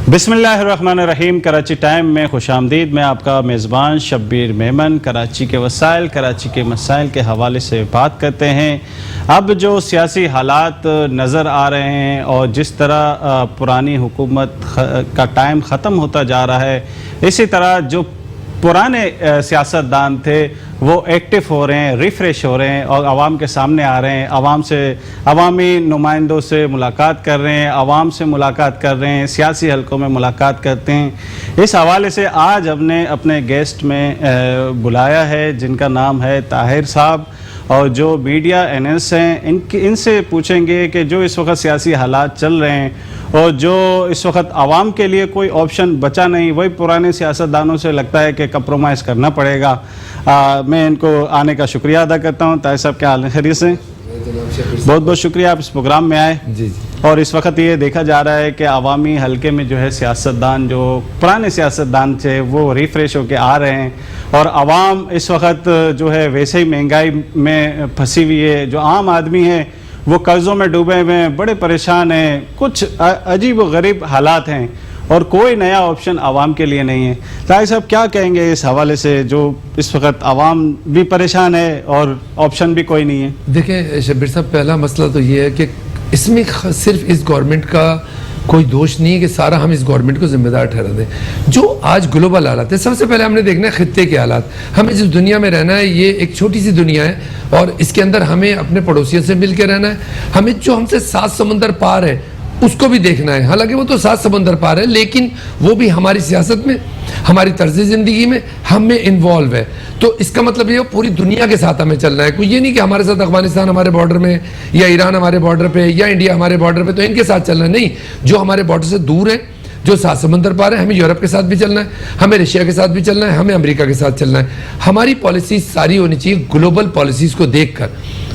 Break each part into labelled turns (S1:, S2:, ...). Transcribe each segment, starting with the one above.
S1: बिस्मिल्लाहिर्रहमानिर्रहीम। कराची टाइम में खुशामदीद। मैं आपका मेज़बान शब्बीर मेमन कराची के वसाइल, कराची के मसाइल के हवाले से बात करते हैं। अब जो सियासी हालात नज़र आ रहे हैं और जिस तरह पुरानी हुकूमत का टाइम ख़त्म होता जा रहा है, इसी तरह जो पुराने सियासतदान थे वो एक्टिव हो रहे हैं, रिफ़्रेश हो रहे हैं और आवाम के सामने आ रहे हैं। आवाम से, अवामी नुमाइंदों से मुलाकात कर रहे हैं, आवाम से मुलाकात कर रहे हैं, सियासी हलकों में मुलाकात करते हैं। इस हवाले से आज हमने अपने गेस्ट में बुलाया है जिनका नाम है ताहिर साहब, और जो मीडिया एनालिस्ट हैं इनसे पूछेंगे कि जो इस वक्त सियासी हालात चल रहे हैं और जो इस वक्त आवाम के लिए कोई ऑप्शन बचा नहीं, वही पुराने सियासतदानों से लगता है कि कंप्रोमाइज़ करना पड़ेगा। मैं इनको आने का शुक्रिया अदा करता हूँ। ताहिर साहब, क्या हाल है? खैरियत से? बहुत बहुत शुक्रिया, आप इस प्रोग्राम में आए।
S2: जी।
S1: और इस वक्त ये देखा जा रहा है कि अवामी हलके में जो है सियासतदान, जो पुराने सियासतदान थे वो रिफ़्रेश होकर आ रहे हैं और आवाम इस वक्त जो है वैसे ही महंगाई में फंसी हुई है। जो आम आदमी है वो कर्ज़ों में डूबे हुए हैं, बड़े परेशान हैं, कुछ अजीब व गरीब हालात हैं और कोई नया ऑप्शन आवाम के लिए नहीं है। ताहिर साहब, क्या कहेंगे इस हवाले से जो इस वक्त आवाम भी परेशान है और ऑप्शन भी कोई नहीं है?
S2: देखें शब्बीर साहब, पहला मसला तो ये है कि इसमें सिर्फ इस गवर्नमेंट का कोई दोष नहीं है कि सारा हम इस गवर्नमेंट को जिम्मेदार ठहरा दें। जो आज ग्लोबल हालात है, सबसे पहले हमने देखना है खित्ते के हालात। हमें जिस दुनिया में रहना है ये एक छोटी सी दुनिया है और इसके अंदर हमें अपने पड़ोसियों से मिल के रहना है। हमें जो हमसे 7 समंदर पार है उसको भी देखना है। हालांकि वो तो 7 समंदर पार है, लेकिन वो भी हमारी सियासत में, हमारी तर्ज ज़िंदगी में हम में इन्वॉल्व है। तो इसका मतलब ये पूरी दुनिया के साथ हमें चलना है। कोई ये नहीं कि हमारे साथ अफगानिस्तान हमारे बॉर्डर में या ईरान हमारे बॉर्डर पे या इंडिया हमारे बॉर्डर पे तो इनके साथ चलना है। नहीं, जो हमारे बॉर्डर से दूर है, जो 7 समंदर पार है, हमें यूरोप के साथ भी चलना है, हमें रशिया के साथ भी चलना है, हमें अमेरिका के साथ चलना है। हमारी पॉलिसी सारी होनी चाहिए ग्लोबल पॉलिसीज़ को देखकर,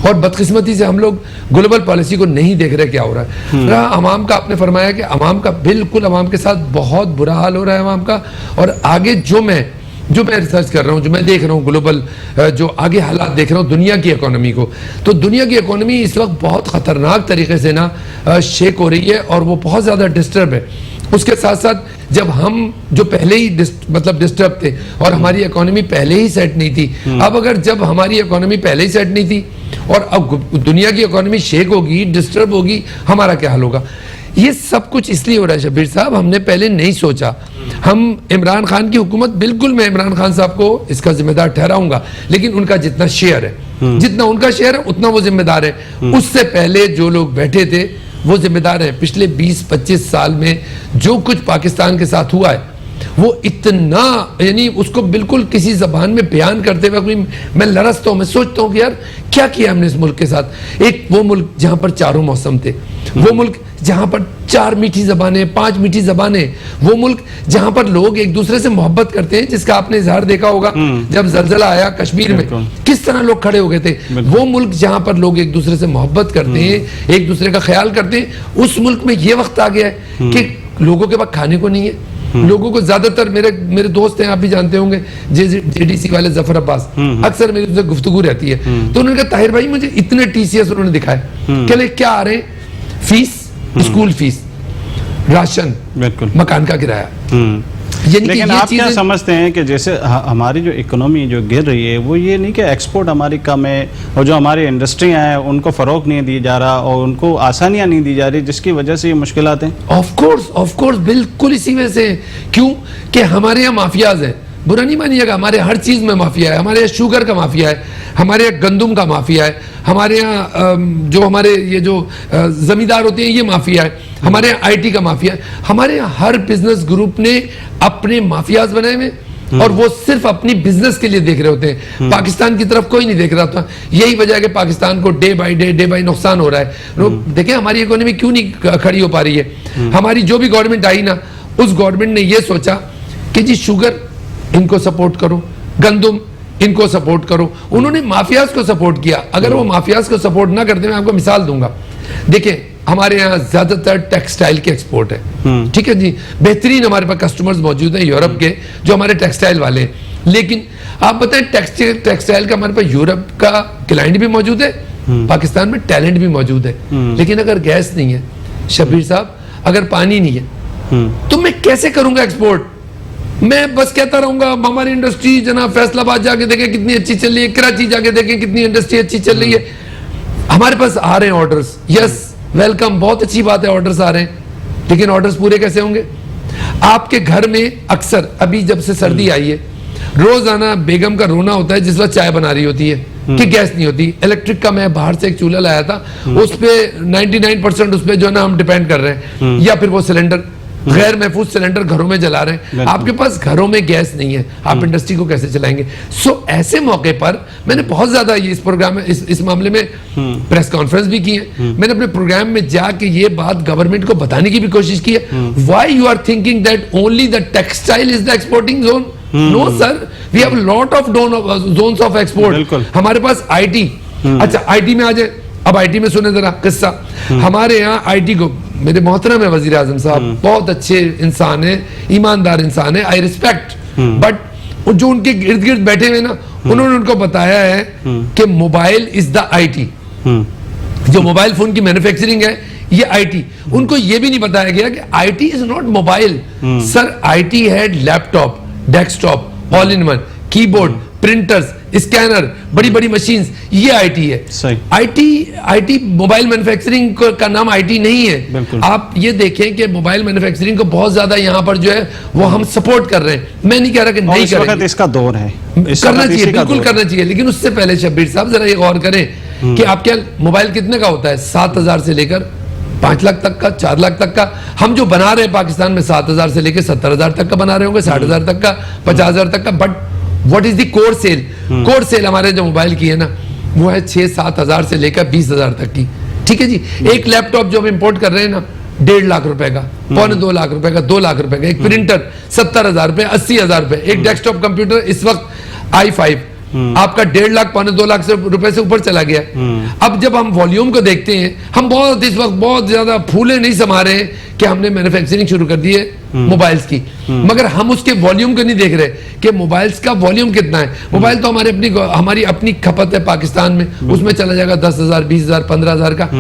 S2: और बदकिस्मती से हम लोग ग्लोबल पॉलिसी को नहीं देख रहे क्या हो रहा है। रहा अवाम का, आपने फरमाया कि अवाम का बिल्कुल अवाम के साथ बहुत बुरा हाल हो रहा है अवाम का। और आगे जो मैं रिसर्च कर रहा हूँ, जो मैं देख रहा हूँ ग्लोबल, जो आगे हालात देख रहा हूँ दुनिया की इकोनॉमी को, तो दुनिया की इकोनॉमी इस वक्त बहुत ख़तरनाक तरीके से ना शेक हो रही है और वो बहुत ज़्यादा डिस्टर्ब है। उसके साथ साथ जब हम जो पहले ही डिस्टर्ब थे और हमारी इकोनॉमी पहले ही सेट नहीं थी, अब अगर जब हमारी इकोनॉमी पहले ही सेट नहीं थी और अब दुनिया की इकोनॉमी शेक होगी, डिस्टर्ब होगी, हमारा क्या हाल होगा? ये सब कुछ इसलिए हो रहा है शब्बीर साहब, हमने पहले नहीं सोचा। हम इमरान खान की हुकूमत, बिल्कुल मैं इमरान खान साहब को इसका जिम्मेदार ठहराऊंगा, लेकिन उनका जितना शेयर है, जितना उनका शेयर है उतना वो जिम्मेदार है। उससे पहले जो लोग बैठे थे वो जिम्मेदार है। पिछले 20-25 साल में जो कुछ पाकिस्तान के साथ हुआ है वो इतना, यानी उसको बिल्कुल किसी जबान में बयान करते हुए मैं लरसता हूँ। मैं सोचता हूँ कि यार क्या किया हमने इस मुल्क के साथ। एक वो मुल्क जहाँ पर चारों मौसम थे, वो मुल्क जहाँ पर 4 मीठी जबानें, 5 मीठी जबानें, वो मुल्क जहाँ पर लोग एक दूसरे से मोहब्बत करते हैं, जिसका आपने इजहार देखा होगा जब जलजला आया कश्मीर में किस तरह लोग खड़े हो गए थे। वो मुल्क जहाँ पर लोग एक दूसरे से मोहब्बत करते हैं, एक दूसरे का ख्याल करते हैं, उस मुल्क में ये वक्त आ गया है कि लोगों के पास खाने को नहीं है। लोगों को ज्यादातर, मेरे दोस्त हैं, आप भी जानते होंगे, जेडीसी वाले जफर अब्बास, अक्सर मेरी उनसे गुफ्तगू रहती है, तो उन्होंने कहा ताहिर भाई मुझे इतने टीसीएस उन्होंने दिखाए, कहले क्या आ रहे, फीस, स्कूल फीस, राशन, मकान का किराया।
S1: लेकिन आप क्या समझते हैं कि जैसे हमारी जो इकोनॉमी जो गिर रही है वो ये नहीं कि एक्सपोर्ट हमारी कम है और जो हमारी इंडस्ट्रियां हैं उनको फ़रोग नहीं दिया जा रहा और उनको आसानियां नहीं दी जा रही, जिसकी वजह से ये मुश्किलात हैं?
S2: ऑफ कोर्स बिल्कुल इसी वजह से। क्यों कि हमारे यहाँ माफियाज हैं, बुरा नहीं मानिएगा, हमारे हर चीज़ में माफिया है। हमारे यहाँ शुगर का माफिया है, हमारे यहाँ गंदुम का माफिया है, हमारे यहाँ जो हमारे ये जो जमींदार होते हैं ये माफिया है, हमारे यहाँ आईटी का माफिया है। हमारे यहाँ हर बिजनेस ग्रुप ने अपने माफियाज बनाए हुए और वो सिर्फ अपनी बिजनेस के लिए देख रहे होते हैं, पाकिस्तान की तरफ कोई नहीं देख रहा था। यही वजह है कि पाकिस्तान को डे बाय नुकसान हो रहा है। देखें हमारी इकोनॉमी क्यों नहीं खड़ी हो पा रही है। हमारी जो भी गवर्नमेंट आई ना, उस गवर्नमेंट ने ये सोचा कि जी शुगर इनको सपोर्ट करो, गंदुम इनको सपोर्ट करो। उन्होंने माफियाज को सपोर्ट किया। अगर वो माफियाज को सपोर्ट ना करते, मैं आपको मिसाल दूंगा। देखिए हमारे यहाँ ज्यादातर टेक्सटाइल के एक्सपोर्ट है, ठीक है जी, बेहतरीन हमारे पास कस्टमर्स मौजूद हैं यूरोप के जो हमारे टेक्सटाइल वाले हैं। लेकिन आप बताएं टेक्सटाइल का हमारे पास यूरोप का क्लाइंट भी मौजूद है, पाकिस्तान में टैलेंट भी मौजूद है, लेकिन अगर गैस नहीं है शब्बीर साहब, अगर पानी नहीं है, तो मैं कैसे करूंगा एक्सपोर्ट? मैं बस कहता रहूंगा हमारी इंडस्ट्री जनाब फैसलाबाद जाके देखें कितनी अच्छी चल रही है, कराची जाके देखें कितनी इंडस्ट्री अच्छी चल रही है। हमारे पास आ रहे हैं ऑर्डर्स, यस वेलकम, बहुत अच्छी बात है ऑर्डर्स आ रहे हैं, लेकिन ऑर्डर्स पूरे कैसे होंगे? आपके घर में अक्सर अभी जब से सर्दी आई है रोजाना बेगम का रोना होता है जिस वक्त चाय बना रही होती है कि गैस नहीं होती। इलेक्ट्रिक का मैं बाहर से एक चूल्हा लाया था, उस पे 99% उस पे जो है ना हम डिपेंड कर रहे हैं, या फिर वो सिलेंडर गैर महफूज सिलेंडर घरों में जला रहे हैं। आपके पास घरों में गैस नहीं है, आप इंडस्ट्री को कैसे चलाएंगे? सो ऐसे मौके पर मैंने बहुत ज्यादा ये इस प्रोग्राम में इस मामले में प्रेस कॉन्फ्रेंस भी की है। मैंने अपने प्रोग्राम में जाके ये बात गवर्नमेंट को बताने की भी कोशिश की है। Why you are thinking that only the textile is the exporting zone? No sir, we have lot of zones of export. हमारे पास आईटी, अच्छा आईटी में आ जाए। अब आईटी में सुने जरा किस्सा। हमारे यहाँ आईटी को, मेरे मोहतरम है वजीर आजम साहब, बहुत अच्छे इंसान है, ईमानदार इंसान है, आई रिस्पेक्ट, बट जो उनके इर्द गिर्द बैठे हुए ना, उन्होंने उनको बताया है कि मोबाइल इज द आईटी। जो मोबाइल फोन की मैन्युफैक्चरिंग है ये आईटी। उनको ये भी नहीं बताया गया कि IT is not mobile. Sir IT है laptop, desktop, all in one, keyboard, printers, scanner, बड़ी बड़ी मशीन्स, ये आईटी है। आईटी मोबाइल मैन्युफैक्चरिंग का नाम आईटी नहीं है। आप ये देखें कि मोबाइल मैन्युफैक्चरिंग को बहुत ज्यादा यहाँ पर जो है वो हम सपोर्ट कर रहे हैं। मैं नहीं कह रहा कि नहीं करेंगे,
S1: इसका दौर है,
S2: करना चाहिए, बिल्कुल करना चाहिए, लेकिन उससे पहले शब्बीर साहब जरा ये गौर करें कि आपके मोबाइल कितने का होता है? 7,000 से लेकर 5 लाख तक का, 4 लाख तक का। हम जो बना रहे हैं पाकिस्तान में 7,000 से लेकर 70,000 तक का बना रहे होंगे, 60,000 तक का, 50,000 तक का। But what is the core sale? Core sale हमारे जो मोबाइल की है ना वो है 6-7 हजार से लेकर 20,000 तक की। ठीक है जी। एक लैपटॉप जो हम इंपोर्ट कर रहे हैं ना 1.5 लाख रुपए का, 1.25 लाख रुपए का, 2 लाख रुपए का। एक प्रिंटर 70,000 रुपए, 80,000 रुपए। एक डेस्कटॉप कंप्यूटर इस वक्त i5 आपका 1.5 लाख 1.25 लाख रुपए से ऊपर चला गया। अब जब हम वॉल्यूम को देखते हैं, हम बहुत इस वक्त बहुत ज्यादा फूले नहीं समा रहे हैं कि हमने मैन्युफैक्चरिंग शुरू कर दी है मोबाइल्स की, मगर हम उसके वॉल्यूम को नहीं देख रहे कि मोबाइल्स का वॉल्यूम कितना है। मोबाइल तो हमारी अपनी खपत है पाकिस्तान में, उसमें चला जाएगा 10,000, 20,000, 15,000 का।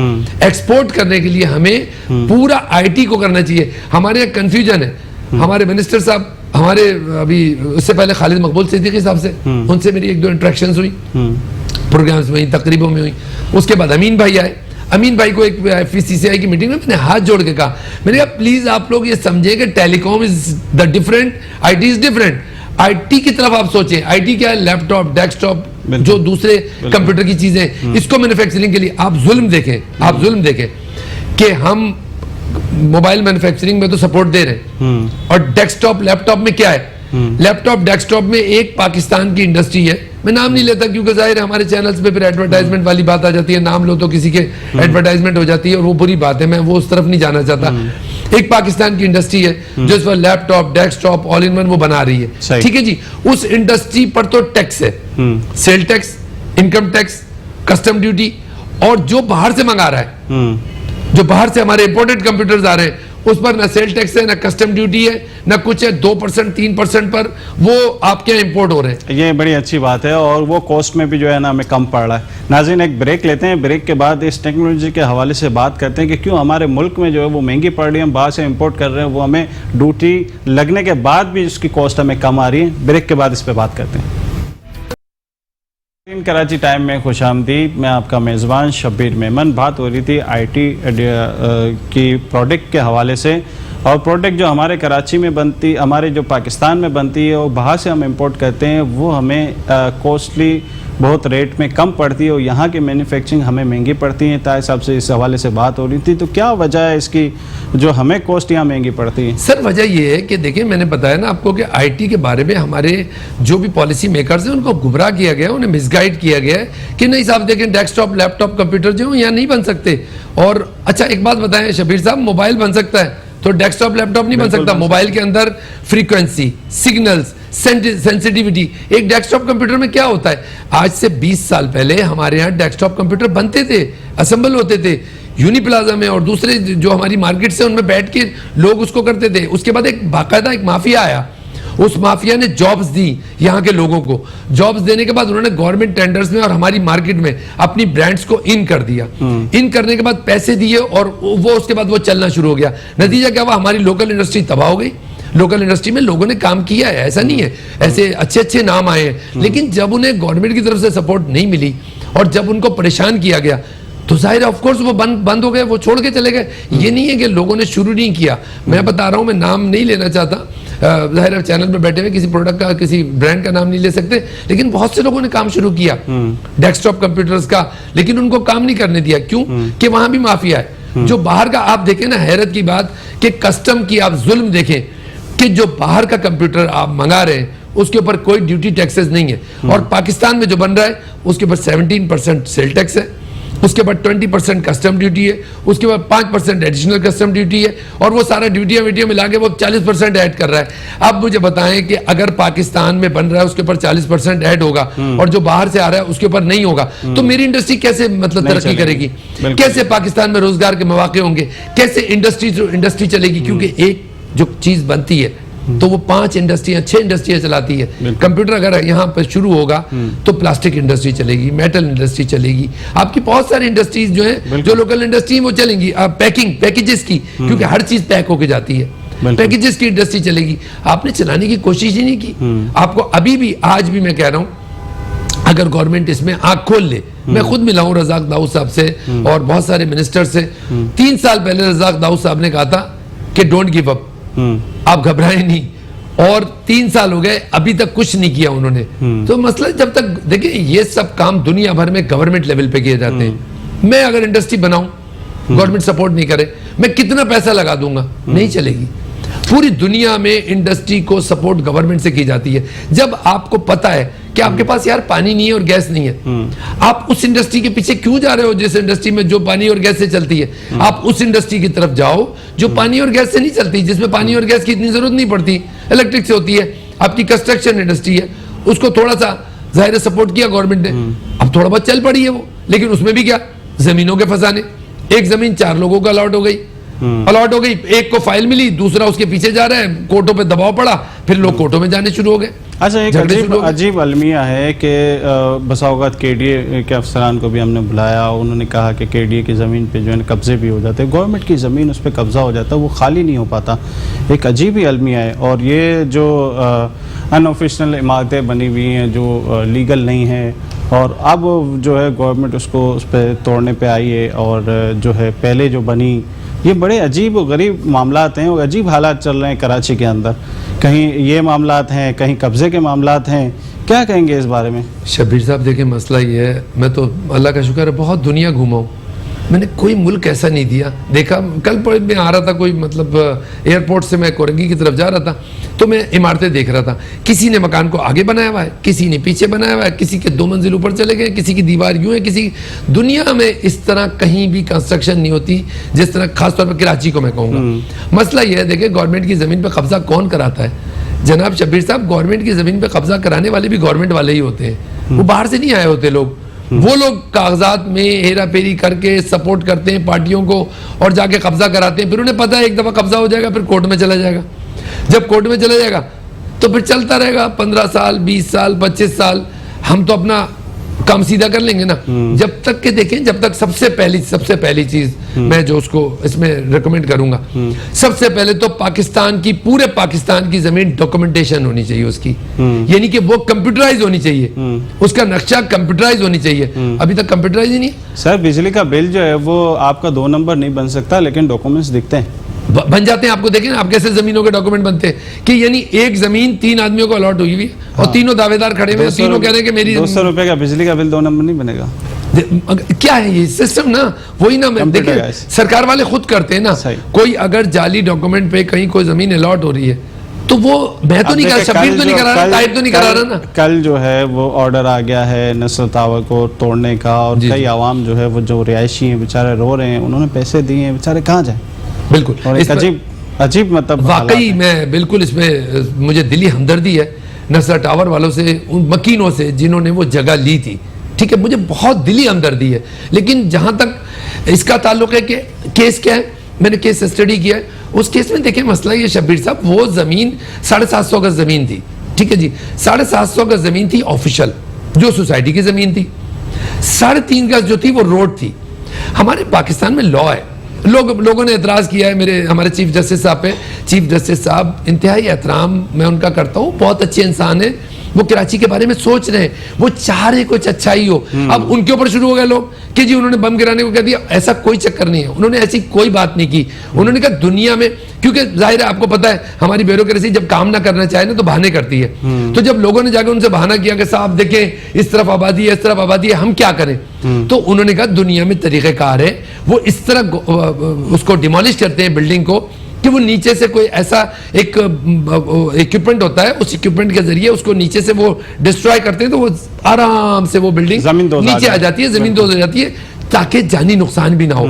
S2: एक्सपोर्ट करने के लिए हमें पूरा आईटी को करना चाहिए। हमारे यहाँ कंफ्यूजन है। हमारे मिनिस्टर साहब, हमारे अभी उससे पहले खालिद मकबूल सिद्दीकी साहब से, उनसे मेरी 1-2 इंटरेक्शंस हुई, प्रोग्राम्स में हुई, तकरीबों में हुई। उसके बाद अमीन भाई आए। अमीन भाई को एक FCCI की मीटिंग में मैंने हाथ जोड़ के कहा, मैंने कहा प्लीज आप लोग ये समझे कि telecom is the different, IT is different. IT की तरफ आप सोचें। आईटी क्या है? लैपटॉप, डेस्कटॉप, जो दूसरे कंप्यूटर की चीजें, इसको मैन्युफैक्चरिंग के लिए आप जुल्म देखें, आप जुल्म देखें कि हम मोबाइल मैन्युफैक्चरिंग में तो सपोर्ट दे रहे हैं, और डेस्कटॉप लैपटॉप में क्या है? लैपटॉप डेस्कटॉप में एक पाकिस्तान की इंडस्ट्री है, मैं नाम नहीं लेता क्योंकि जाहिर है हमारे चैनल्स पे फिर एडवर्टाइजमेंट वाली बात आ जाती है, नाम लो तो किसी के एडवर्टाइजमेंट हो जाती है और वो बुरी बात है, मैं वो उस तरफ नहीं जाना चाहता। एक पाकिस्तान की इंडस्ट्री है जो इस पर laptop, desktop, all in one वो बना रही है, ठीक है जी। उस इंडस्ट्री पर तो टैक्स है, sale tax, income tax, custom duty, और जो बाहर से मंगा रहा है, जो बाहर से हमारे इंपोर्टेड कंप्यूटर्स आ रहे हैं, उस पर ना सेल टैक्स है, ना कस्टम ड्यूटी है, ना कुछ है। 2%, 3% पर वो आपके यहाँ इंपोर्ट हो रहे हैं।
S1: ये बड़ी अच्छी बात है, और वो कॉस्ट में भी जो है ना हमें कम पड़ रहा है। नाज़रीन, एक ब्रेक लेते हैं, ब्रेक के बाद इस टेक्नोलॉजी के हवाले से बात करते हैं कि क्यों हमारे मुल्क में जो है वो महंगी पड़ रही है, हम बाहर से इंपोर्ट कर रहे हैं, वो हमें ड्यूटी लगने के बाद भी उसकी कॉस्ट हमें कम आ रही है। ब्रेक के बाद इस पर बात करते हैं। कराची टाइम में खुशामदीद, मैं आपका मेज़बान शब्बीर मेमन। बात हो रही थी आईटी की प्रोडक्ट के हवाले से, और प्रोडक्ट जो हमारे कराची में बनती, हमारे जो पाकिस्तान में बनती है और बाहर से हम इंपोर्ट करते हैं, वो हमें कॉस्टली बहुत रेट में कम पड़ती है, और यहाँ की मैन्युफैक्चरिंग हमें महंगी पड़ती है। ताए साहब से इस हवाले से बात हो रही थी, तो क्या वजह है इसकी जो हमें कॉस्ट यहाँ महंगी पड़ती है?
S2: सर वजह ये है कि देखिए, मैंने बताया ना आपको कि आईटी के बारे में हमारे जो भी पॉलिसी मेकर्स हैं उनको गुमराह किया गया, उन्हें मिसगाइड किया गया है कि नहीं साहब देखें डेस्कटॉप, लैपटॉप, कंप्यूटर जो यहाँ नहीं बन सकते। और अच्छा एक बात बताएं शब्बीर साहब, मोबाइल बन सकता है तो डेस्कटॉप, लैपटॉप नहीं बन सकता। मोबाइल के अंदर फ्रीक्वेंसी, सिग्नल्स, सेंसिटिविटी, एक डेस्कटॉप कंप्यूटर में क्या होता है? आज से 20 साल पहले हमारे यहाँ डेस्कटॉप कंप्यूटर बनते थे, असेंबल होते थे यूनिप्लाजा में, और दूसरे जो हमारी मार्केट से उनमें बैठ के लोग उसको करते थे। उसके बाद एक बाकायदा एक माफिया आया, उस माफिया ने जॉब्स दी यहाँ के लोगों को, जॉब्स देने के बाद उन्होंने गवर्नमेंट टेंडर्स में और हमारी मार्केट में अपनी ब्रांड्स को इन कर दिया। इन करने के बाद पैसे दिए और वो उसके बाद वो चलना शुरू हो गया। नतीजा क्या हुआ, हमारी लोकल इंडस्ट्री तबाह हो गई। लोकल इंडस्ट्री में लोगों ने काम किया है, ऐसा नहीं है, ऐसे अच्छे अच्छे नाम आए हैं, लेकिन जब उन्हें गवर्नमेंट की तरफ से सपोर्ट नहीं मिली और जब उनको परेशान किया गया तो जाहिर है ऑफ कोर्स वो बंद हो गए, वो छोड़ के चले गए। ये नहीं है कि लोगों ने शुरू नहीं किया। मैं बता रहा हूं, मैं नाम नहीं लेना चाहता, जाहिर है चैनल पे बैठे हुए किसी प्रोडक्ट का, किसी ब्रांड का नाम नहीं ले सकते, लेकिन बहुत से लोगों ने काम शुरू किया डेस्कटॉप कंप्यूटर्स का, लेकिन उनको काम नहीं करने दिया। क्यों? कि वहां भी माफिया है। जो बाहर का, आप देखें ना, हैरत की बात कि कस्टम की आप जुल्म देखें कि जो बाहर का कंप्यूटर आप मंगा रहे हैं उसके ऊपर कोई ड्यूटी टैक्सेस नहीं है, और पाकिस्तान में जो बन रहा है उसके ऊपर 17% सेल टैक्स है, उसके बाद 20% कस्टम ड्यूटी है, उसके बाद 5% एडिशनल कस्टम ड्यूटी है, और वो सारा ड्यूटियां मिला के वो 40% ऐड कर रहा है। अब मुझे बताएं कि अगर पाकिस्तान में बन रहा है उसके ऊपर 40% ऐड होगा और जो बाहर से आ रहा है उसके ऊपर नहीं होगा, तो मेरी इंडस्ट्री कैसे मतलब तरक्की करेगी? कैसे पाकिस्तान में रोजगार के मौके होंगे? कैसे इंडस्ट्री चलेगी? क्योंकि एक जो चीज बनती है तो वो 5 इंडस्ट्रियां 6 इंडस्ट्रियां चलाती है। कंप्यूटर अगर यहाँ पर शुरू होगा तो प्लास्टिक इंडस्ट्री चलेगी, मेटल इंडस्ट्री चलेगी, आपकी बहुत सारी इंडस्ट्रीज जो है, जो लोकल इंडस्ट्री वो चलेंगी। पैकेजेस की, क्योंकि हर चीज पैक होके जाती है, पैकेजेस की इंडस्ट्री चलेगी। आपने चलाने की कोशिश ही नहीं की। आपको अभी भी, आज भी मैं कह रहा हूं, अगर गवर्नमेंट इसमें आंख खोल ले, मैं खुद मिला हूं रज़ाक दाऊद साहब से और बहुत सारे मिनिस्टर से। 3 साल पहले रज़ाक दाऊद साहब ने कहा था कि डोंट गिव अप, आप घबराएं नहीं, और 3 साल हो गए, अभी तक कुछ नहीं किया उन्होंने। तो मसला, जब तक देखिए ये सब काम दुनिया भर में गवर्नमेंट लेवल पे किए जाते हैं। मैं अगर इंडस्ट्री बनाऊं, गवर्नमेंट सपोर्ट नहीं करे, मैं कितना पैसा लगा दूंगा, नहीं चलेगी। पूरी दुनिया में इंडस्ट्री को सपोर्ट गवर्नमेंट से की जाती है। जब आपको पता है कि आपके पास यार पानी नहीं है और गैस नहीं है, आप उस इंडस्ट्री के पीछे क्यों जा रहे हो जिस इंडस्ट्री में जो पानी और गैस से चलती है? आप उस इंडस्ट्री की तरफ जाओ जो पानी और गैस से नहीं चलती, जिसमें पानी और गैस की इतनी जरूरत नहीं पड़ती, इलेक्ट्रिक से होती है। आपकी कंस्ट्रक्शन इंडस्ट्री है, उसको थोड़ा सा जाहिर सपोर्ट किया गवर्नमेंट ने, अब थोड़ा बहुत चल पड़ी है वो, लेकिन उसमें भी क्या, जमीनों के फसाने। एक जमीन 4 लोगों को अलॉट हो गई, एक को फाइल मिली, दूसरा उसके पीछे जा रहा है, कोर्टों पे दबाव पड़ा, फिर लोग कोर्टों में जाने शुरू हो गए।
S1: अच्छा, एक अजीब अलमिया है कि बसा औक़ात केडीए के अफसरान को भी हमने बुलाया, उन्होंने कहा कि केडीए की ज़मीन पे जो है कब्ज़े भी हो जाते हैं, गवर्नमेंट की ज़मीन उस पर कब्ज़ा हो जाता है, वो खाली नहीं हो पाता। एक अजीब ही अलमिया है। और ये जो अनऑफिशियल इमारतें बनी हुई हैं जो लीगल नहीं हैं, और अब जो है गवर्नमेंट उसको उस पर तोड़ने पे आई है, और जो है पहले जो बनी, ये बड़े अजीब व गरीब मामलात हैं और अजीब हालात चल रहे हैं कराची के अंदर। कहीं ये मामलात हैं, कहीं कब्ज़े के मामलात हैं, क्या कहेंगे इस बारे में?
S2: शब्बीर साहब देखिए, मसला ये है, मैं तो अल्लाह का शुक्र है बहुत दुनिया घूमा हूँ, मैंने कोई मुल्क ऐसा नहीं दिया देखा। कल मैं आ रहा था, कोई मतलब एयरपोर्ट से मैं कोरंगी की तरफ जा रहा था, तो मैं इमारतें देख रहा था। किसी ने मकान को आगे बनाया हुआ है, किसी ने पीछे बनाया हुआ है, किसी के 2 मंजिल ऊपर चले गए, किसी की दीवार यूं है, किसी दुनिया में इस तरह कहीं भी कंस्ट्रक्शन नहीं होती जिस तरह, खासतौर पर कराची को मैं कहूँगा। मसला यह है, देखिए गवर्नमेंट की ज़मीन पर कब्जा कौन कराता है? जनाब शब्बीर साहब, गवर्नमेंट की ज़मीन पर कब्जा कराने वाले भी गवर्नमेंट वाले ही होते हैं, वो बाहर से नहीं आए होते लोग। वो लोग कागजात में हेरा फेरी करके सपोर्ट करते हैं पार्टियों को और जाके कब्जा कराते हैं। फिर उन्हें पता है एक दफा कब्जा हो जाएगा, फिर कोर्ट में चला जाएगा। जब कोर्ट में चला जाएगा तो फिर चलता रहेगा 15 साल, 20 साल, 25 साल। हम तो अपना काम सीधा कर लेंगे ना। जब तक के देखें, जब तक सबसे पहली चीज मैं जो उसको इसमें रिकमेंड करूंगा, सबसे पहले तो पाकिस्तान की, पूरे पाकिस्तान की जमीन डॉक्यूमेंटेशन होनी चाहिए उसकी, यानी कि वो कंप्यूटराइज होनी चाहिए, उसका नक्शा कंप्यूटराइज होनी चाहिए। अभी तक कंप्यूटराइज ही नहीं है।
S1: सर, बिजली का बिल जो है वो आपका 2 नंबर नहीं बन सकता, लेकिन डॉक्यूमेंट्स दिखते हैं,
S2: बन जाते हैं। आपको देखें ना, आप कैसे जमीनों के डॉक्यूमेंट बनते हैं कि यानी एक जमीन 3 आदमियों को अलॉट हुई हुई है और तीनों दावेदार खड़े हुए, तीनों कह रहे हैं कि मेरी
S1: 200 रुपए का बिजली का बिल 2 नंबर नहीं बनेगा।
S2: क्या है ये सिस्टम ना? वही ना, देखिए सरकार वाले खुद करते हैं ना। कोई अगर जाली डॉक्यूमेंट पे कहीं कोई जमीन अलॉट हो रही है तो वो मैं तो नहीं करा, शब्बीर तो नहीं करा रहा, ताइब तो नहीं करा रहा ना।
S1: कल जो है वो ऑर्डर आ गया है नस्र टावर को तोड़ने का, और कई आवाम जो है वो जो रिहायशी हैं बेचारे रो रहे हैं, उन्होंने पैसे दिए हैं, बेचारे कहाँ जाए?
S2: बिल्कुल,
S1: और एक अजीब मतलब
S2: वाकई मैं बिल्कुल इसमें मुझे दिली हमदर्दी है नस्र टावर वालों से, उन मकीनों से जिन्होंने वो जगह ली थी। ठीक है, मुझे बहुत दिली हमदर्दी है। लेकिन जहां तक इसका ताल्लुक है कि केस क्या है मैंने केस स्टडी किया है, उस केस में देखें मसला ये शब्बीर साहब, वो जमीन 750 गज जमीन थी, ठीक है जी, 750 गज जमीन थी ऑफिशियल, जो सोसाइटी की जमीन थी। 3.5 गज जो थी वो रोड थी। हमारे पाकिस्तान में लॉ है, लोगों ने एतराज किया है हमारे चीफ जस्टिस साहब पे। चीफ जस्टिस साहब इंतहाई एहतराम मैं उनका करता हूँ, बहुत अच्छे इंसान है, वो कराची के बारे में सोच रहे हैं, वो चाह रहे कुछ अच्छाई हो। अब उनके ऊपर शुरू हो गए लोग कि जी उन्होंने बम गिराने को कह दिया, ऐसा कोई चक्कर नहीं है, उन्होंने ऐसी कोई बात नहीं की। उन्होंने कहा दुनिया में, क्योंकि जाहिर है आपको पता है हमारी ब्यूरोक्रेसी जब काम ना करना चाहे ना तो बहाने करती है। तो जब लोगों ने जाकर उनसे बहाना किया कि साहब देखें इस तरफ आबादी है, इस तरफ आबादी है, हम क्या करें, तो उन्होंने कहा दुनिया में तरीक़ेकार है, वो इस तरह उसको डिमोलिश करते हैं बिल्डिंग को कि वो नीचे से कोई ऐसा एक इक्विपमेंट होता है, उस इक्विपमेंट के जरिए उसको नीचे से वो डिस्ट्रॉय करते हैं, तो वो आराम से वो बिल्डिंग नीचे आ जाती है, जमीन दोज हो जाती है, ताकि जानी नुकसान भी ना हो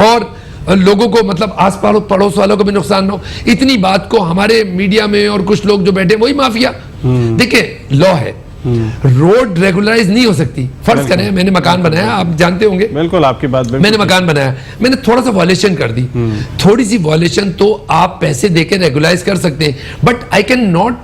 S2: और लोगों को मतलब आस पड़ोस वालों को भी नुकसान ना हो। इतनी बात को हमारे मीडिया में और कुछ लोग जो बैठे वही माफिया। देखिए लॉ है, रोड रेगुलराइज नहीं हो सकती। फर्ज करें मैंने मकान बनाया, आप जानते होंगे,
S1: बिल्कुल आपकी बात,
S2: मैंने मकान बनाया, मैंने थोड़ा सा वॉलेशन कर दी, थोड़ी सी वॉलेशन तो आप पैसे देके रेगुलाइज कर सकते हैं, but I can not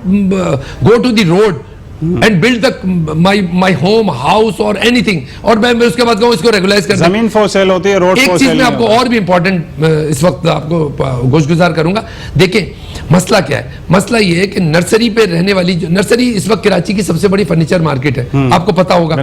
S2: go to the road and build the my home house और एनीथिंग, और मैं उसके बाद कहूँ इसको रेगुलाइज कर।
S1: जमीन फॉर सेल होती है, रोड
S2: एक चीज मैं आपको और भी इंपॉर्टेंट इस वक्त आपको गोशगुजार करूंगा। देखिए मसला क्या है, मसला ये है कि नर्सरी पे रहने वाली, जो नर्सरी इस वक्त कराची की सबसे बड़ी फर्नीचर मार्केट है, आपको पता होगा।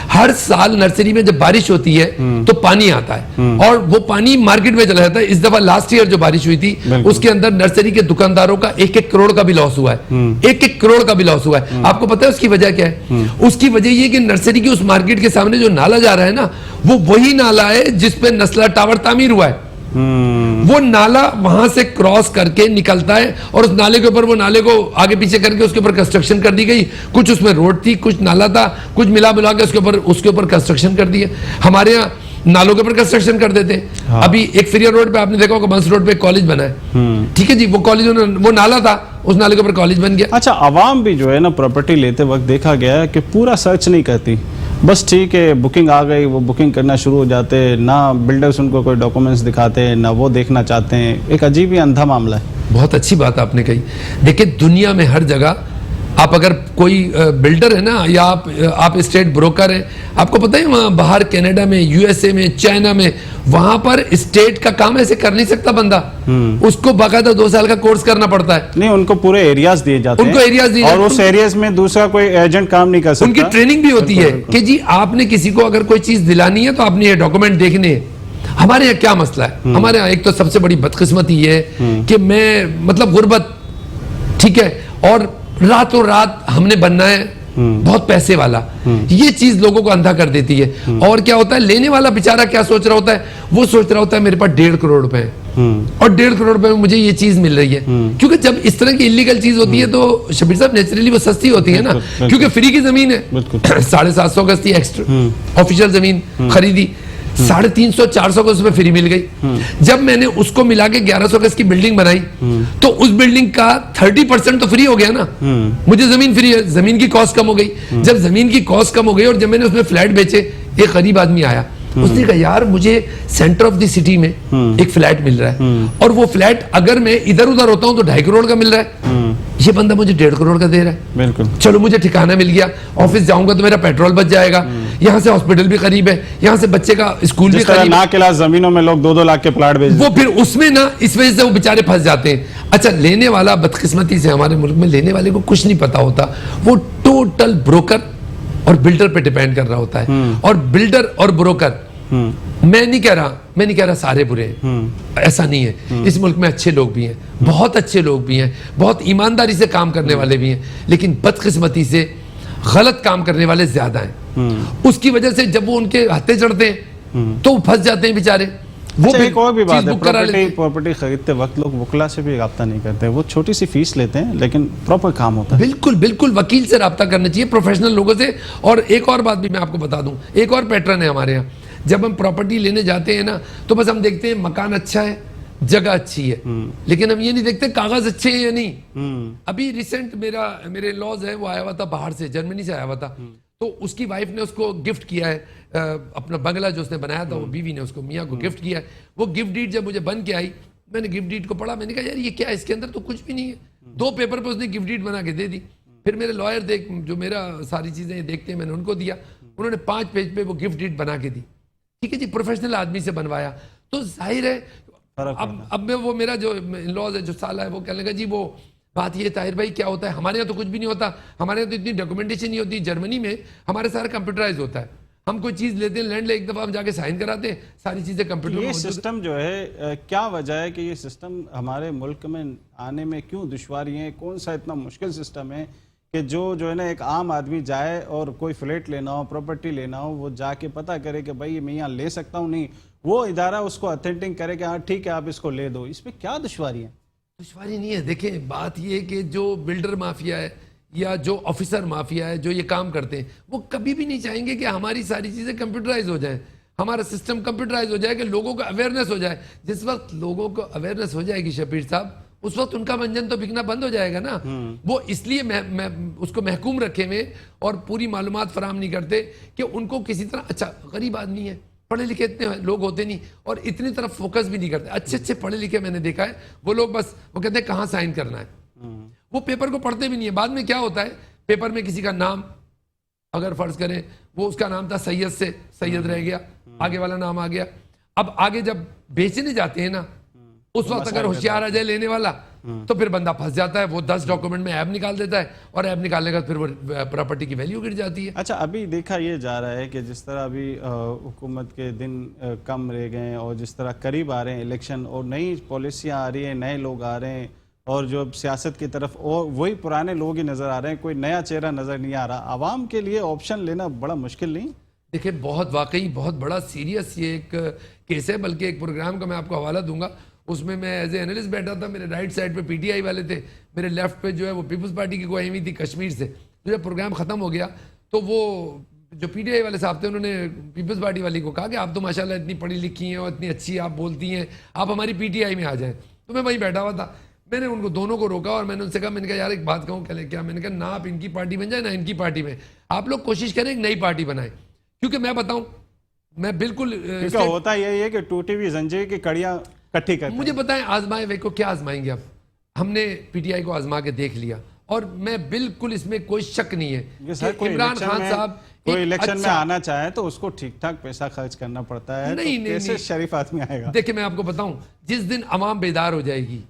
S2: हर साल नर्सरी में जब बारिश होती है तो पानी आता है और वो पानी मार्केट में चला जाता है। इस दफा लास्ट ईयर जो बारिश हुई थी उसके अंदर नर्सरी के दुकानदारों का 1-1 करोड़ का भी लॉस हुआ है, 1-1 करोड़ का भी लॉस हुआ है। आपको पता है उसकी वजह क्या है? उसकी वजह ये कि नर्सरी की उस मार्केट के सामने जो नाला जा रहा है ना, वो वही नाला है जिसपे नस्ला टावर तामीर हुआ है। वो नाला वहां से क्रॉस करके निकलता है और उस नाले के ऊपर, वो नाले को आगे पीछे करके उसके ऊपर कंस्ट्रक्शन कर दी गई। कुछ उसमें रोड थी, कुछ नाला था, कुछ मिला मिला के उसके ऊपर कंस्ट्रक्शन कर दिया। हमारे यहाँ नालों के ऊपर कंस्ट्रक्शन कर देते हैं। हाँ। अभी एक फिरिया रोड पे आपने देखा होगा, बंस रोड पे कॉलेज बना है, ठीक है जी, वो कॉलेज, वो नाला था, उस नाले के ऊपर कॉलेज बन गया।
S1: अच्छा, आवाम भी जो है ना प्रॉपर्टी लेते वक्त देखा गया है कि पूरा सर्च नहीं करती, बस ठीक है बुकिंग आ गई, वो बुकिंग करना शुरू हो जाते हैं, ना बिल्डर्स उनको कोई डॉक्यूमेंट्स दिखाते हैं, ना वो देखना चाहते हैं। एक अजीब ही अंधा मामला है।
S2: बहुत अच्छी बात आपने कही। देखिए दुनिया में हर जगह आप अगर कोई बिल्डर है ना, या आप स्टेट ब्रोकर हैं, आपको पता है वहाँ बाहर कनाडा में, यूएसए में, चाइना में, वहां पर स्टेट का काम ऐसे कर नहीं सकता बंदा, उसको बाकायदा 2 साल का कोर्स करना पड़ता है।
S1: नहीं, उनको पूरे एरियाज दिए जाते हैं,
S2: उनको एरियाज दिए,
S1: और उस एरियाज में दूसरा कोई एजेंट काम नहीं कर सकता।
S2: उनकी ट्रेनिंग भी होती है कि जी आपने किसी को अगर कोई चीज दिलानी है तो आपने ये डॉक्यूमेंट देखने हैं। हमारे यहाँ क्या मसला है, हमारे यहाँ एक तो सबसे बड़ी बदकिस्मती ये है कि मैं मतलब गुर्बत, ठीक है, और रातों रात हमने बनना है बहुत पैसे वाला, ये चीज लोगों को अंधा कर देती है। और क्या होता है, लेने वाला बेचारा क्या सोच रहा होता है, वो सोच रहा होता है मेरे पास 1.5 करोड़ रुपए है और 1.5 करोड़ रुपए में मुझे ये चीज मिल रही है। क्योंकि जब इस तरह की इलीगल चीज होती है तो शबीर साहब नेचुरली वो सस्ती होती है ना, क्योंकि फ्री की जमीन है। 750 गज थी एक्स्ट्रा ऑफिशियल जमीन खरीदी, 350-400 गज उसमें फ्री मिल गई। जब मैंने उसको मिला के 1100 गज की बिल्डिंग बनाई तो उस बिल्डिंग का 30% तो फ्री हो गया ना, मुझे जमीन फ्री है, जमीन की कॉस्ट कम हो गई। जब जमीन की कॉस्ट कम हो गई और जब मैंने उसमें फ्लैट बेचे, एक गरीब आदमी आया, उसने कहा यार मुझे सेंटर ऑफ द सिटी में एक फ्लैट मिल रहा है और वो फ्लैट अगर मैं इधर उधर होता हूँ तो 2.5 करोड़ का मिल रहा है, ये बंदा मुझे 1.5 करोड़ का दे रहा है। बिल्कुल, चलो मुझे ठिकाना मिल गया, ऑफिस जाऊंगा तो मेरा पेट्रोल बच जाएगा, यहाँ से हॉस्पिटल भी करीब है, यहाँ से बच्चे का स्कूल भी करीब है।
S1: ना क्लास जमीनों में लोग 2-2 लाख के प्लाट बेच,
S2: वो फिर उसमें ना इस वजह से वो बेचारे फंस जाते हैं। अच्छा, लेने वाला बदकिस्मती से हमारे मुल्क में लेने वाले को कुछ नहीं पता होता, वो टोटल ब्रोकर और बिल्डर पे डिपेंड कर रहा होता है। और बिल्डर और ब्रोकर, मैं नहीं कह रहा सारे बुरे हैं, ऐसा नहीं है। इस मुल्क में अच्छे लोग भी हैं, बहुत अच्छे लोग भी हैं, बहुत ईमानदारी से काम करने वाले भी हैं, लेकिन बदकिस्मती से गलत काम करने वाले ज्यादा हैं। उसकी वजह से जब वो उनके हत्थे चढ़ते हैं तो फंस जाते हैं बेचारे। वो
S1: एक और भी बात है, प्रॉपर्टी खरीदते वक्त लोग वकला से भी रब्ता नहीं करते, वो छोटी सी फीस लेते हैं लेकिन प्रॉपर काम होता है।
S2: बिल्कुल बिल्कुल, वकील से रब्ता करना चाहिए, प्रोफेशनल लोगों से। और एक और बात भी मैं आपको बता दूं, एक और पैटर्न है हमारे यहाँ, जब हम प्रॉपर्टी लेने जाते हैं ना तो बस हम देखते हैं मकान अच्छा है, जगह अच्छी है, लेकिन हम ये नहीं देखते कागज अच्छे हैं या नहीं। अभी रिसेंट मेरे लॉज है, वो आया हुआ था बाहर से, जर्मनी से आया हुआ था, तो उसकी वाइफ ने उसको गिफ्ट किया है अपना बंगला जो उसने बनाया था, वो बीवी ने उसको मियाँ को गिफ्ट किया है। वो गिफ्ट डीड जब मुझे बन के आई, मैंने गिफ्ट डीड को पढ़ा, मैंने कहा यार ये क्या है, इसके अंदर तो कुछ भी नहीं है। 2 पेपर पे उसने गिफ्ट डीड बना के दे दी। फिर मेरे लॉयर जो मेरा सारी चीज़ें देखते हैं, मैंने उनको दिया, उन्होंने 5 पेज पे वो गिफ्ट डीड बना के दी। ठीक है जी, प्रोफेशनल आदमी से बनवाया, तो जाहिर है अब मैं वो मेरा जो लॉज है, जो साला है, वो कहने लगा जी वो बात ये ताहिर भाई क्या होता है, हमारे यहाँ तो कुछ भी नहीं होता, हमारे यहाँ तो इतनी डॉक्यूमेंटेशन नहीं होती, जर्मनी में हमारे सारा कंप्यूटराइज होता है, हम कोई चीज़ लेते हैं लैंड ले, एक दफ़ा हम जाके साइन कराते हैं, सारी चीज़ें कंप्यूटर।
S1: ये सिस्टम जो है क्या वजह है कि ये सिस्टम हमारे मुल्क में आने में क्यों दुश्वारी है, कौन सा इतना मुश्किल सिस्टम है कि जो है ना एक आम आदमी जाए और कोई फ्लैट लेना हो, प्रॉपर्टी लेना हो, वो जाके पता करे कि भाई मैं यहाँ ले सकता हूँ, नहीं वो इदारा उसको अथेंटिक करे कि हाँ ठीक है आप इसको ले दो, इसमें क्या दुश्वारी है?
S2: दुश्वारी नहीं है। देखें बात ये है कि जो बिल्डर माफिया है या जो ऑफिसर माफिया है जो ये काम करते हैं, वो कभी भी नहीं चाहेंगे कि हमारी सारी चीज़ें कंप्यूटराइज हो जाए, हमारा सिस्टम कंप्यूटराइज हो जाए, कि लोगों को अवेयरनेस हो जाए। जिस वक्त लोगों को अवेयरनेस हो जाएगी शबीर साहब, उस वक्त उनका मंजन तो बिकना बंद हो जाएगा ना। वो इसलिए मैं उसको महकूम रखे हुए और पूरी मालूमात फराम नहीं करते कि उनको किसी तरह, अच्छा गरीब आदमी है, पढ़े लिखे इतने लोग होते नहीं और इतनी तरफ फोकस भी नहीं करते। अच्छे अच्छे पढ़े लिखे मैंने देखा है, वो लोग बस वो कहते हैं कहाँ साइन करना है, वो पेपर को पढ़ते भी नहीं है। बाद में क्या होता है, पेपर में किसी का नाम, अगर फर्ज करें वो उसका नाम था सैयद से सैयद रह गया, आगे वाला नाम आ गया। अब आगे जब बेचने जाते हैं ना, उस वक्त अगर होशियार आ जाए लेने वाला, तो फिर बंदा फंस जाता है, वो 10 डॉक्यूमेंट में ऐप निकाल देता है और ऐप निकालने का फिर वो प्रॉपर्टी की वैल्यू गिर जाती है।
S1: अच्छा, अभी देखा ये जा रहा है कि जिस तरह अभी हुकूमत के दिन कम रह गए हैं और जिस तरह करीब आ रहे हैं इलेक्शन और नई पॉलिसियाँ आ रही हैं, नए लोग आ रहे हैं और जो अब सियासत की तरफ और वही पुराने लोग ही नज़र आ रहे हैं, कोई नया चेहरा नज़र नहीं आ रहा, आवाम के लिए ऑप्शन लेना बड़ा मुश्किल नहीं?
S2: देखिए बहुत वाकई बहुत बड़ा सीरियस ये एक केस है, बल्कि एक प्रोग्राम का मैं आपको हवाला दूंगा, उसमें मैं एज ए एनालिस्ट बैठा था, मेरे राइट साइड पे पीटीआई वाले थे, मेरे लेफ्ट पे जो है वो पीपल्स पार्टी की कोई आई हुई थी कश्मीर से। तो जब प्रोग्राम ख़त्म हो गया तो वो जो पीटीआई वाले साहब थे, उन्होंने पीपल्स पार्टी वाली को कहा कि आप तो माशाल्लाह इतनी पढ़ी लिखी हैं और इतनी अच्छी आप बोलती हैं, आप हमारी पीटीआई में आ जाएं। तो मैं वहीं बैठा हुआ था, मैंने उनको दोनों को रोका और मैंने उनसे कहा, मैंने कहा यार एक बात कहूँ, क्या? मैंने कहा ना आप इनकी पार्टी बन जाए ना इनकी पार्टी में, आप लोग कोशिश करें एक नई पार्टी बनाएं। क्योंकि मैं बताऊं, मैं बिल्कुल
S1: होता यही है कि टूटी हुई जंजीर की कड़ियां इकट्ठी करते हैं।
S2: मुझे बताएं आजमाए वे को क्या आजमाएंगे आप? हमने पीटीआई को आजमा के देख लिया और मैं बिल्कुल इसमें कोई शक नहीं है कि इमरान खान साहब
S1: कोई इलेक्शन में आना चाहे तो उसको ठीक ठाक पैसा खर्च करना पड़ता है,
S2: नहीं,
S1: तो कैसे शरीफ आदमी आएगा?
S2: देखिए मैं आपको बताऊं, जिस दिन अवाम बेदार हो जाएगी,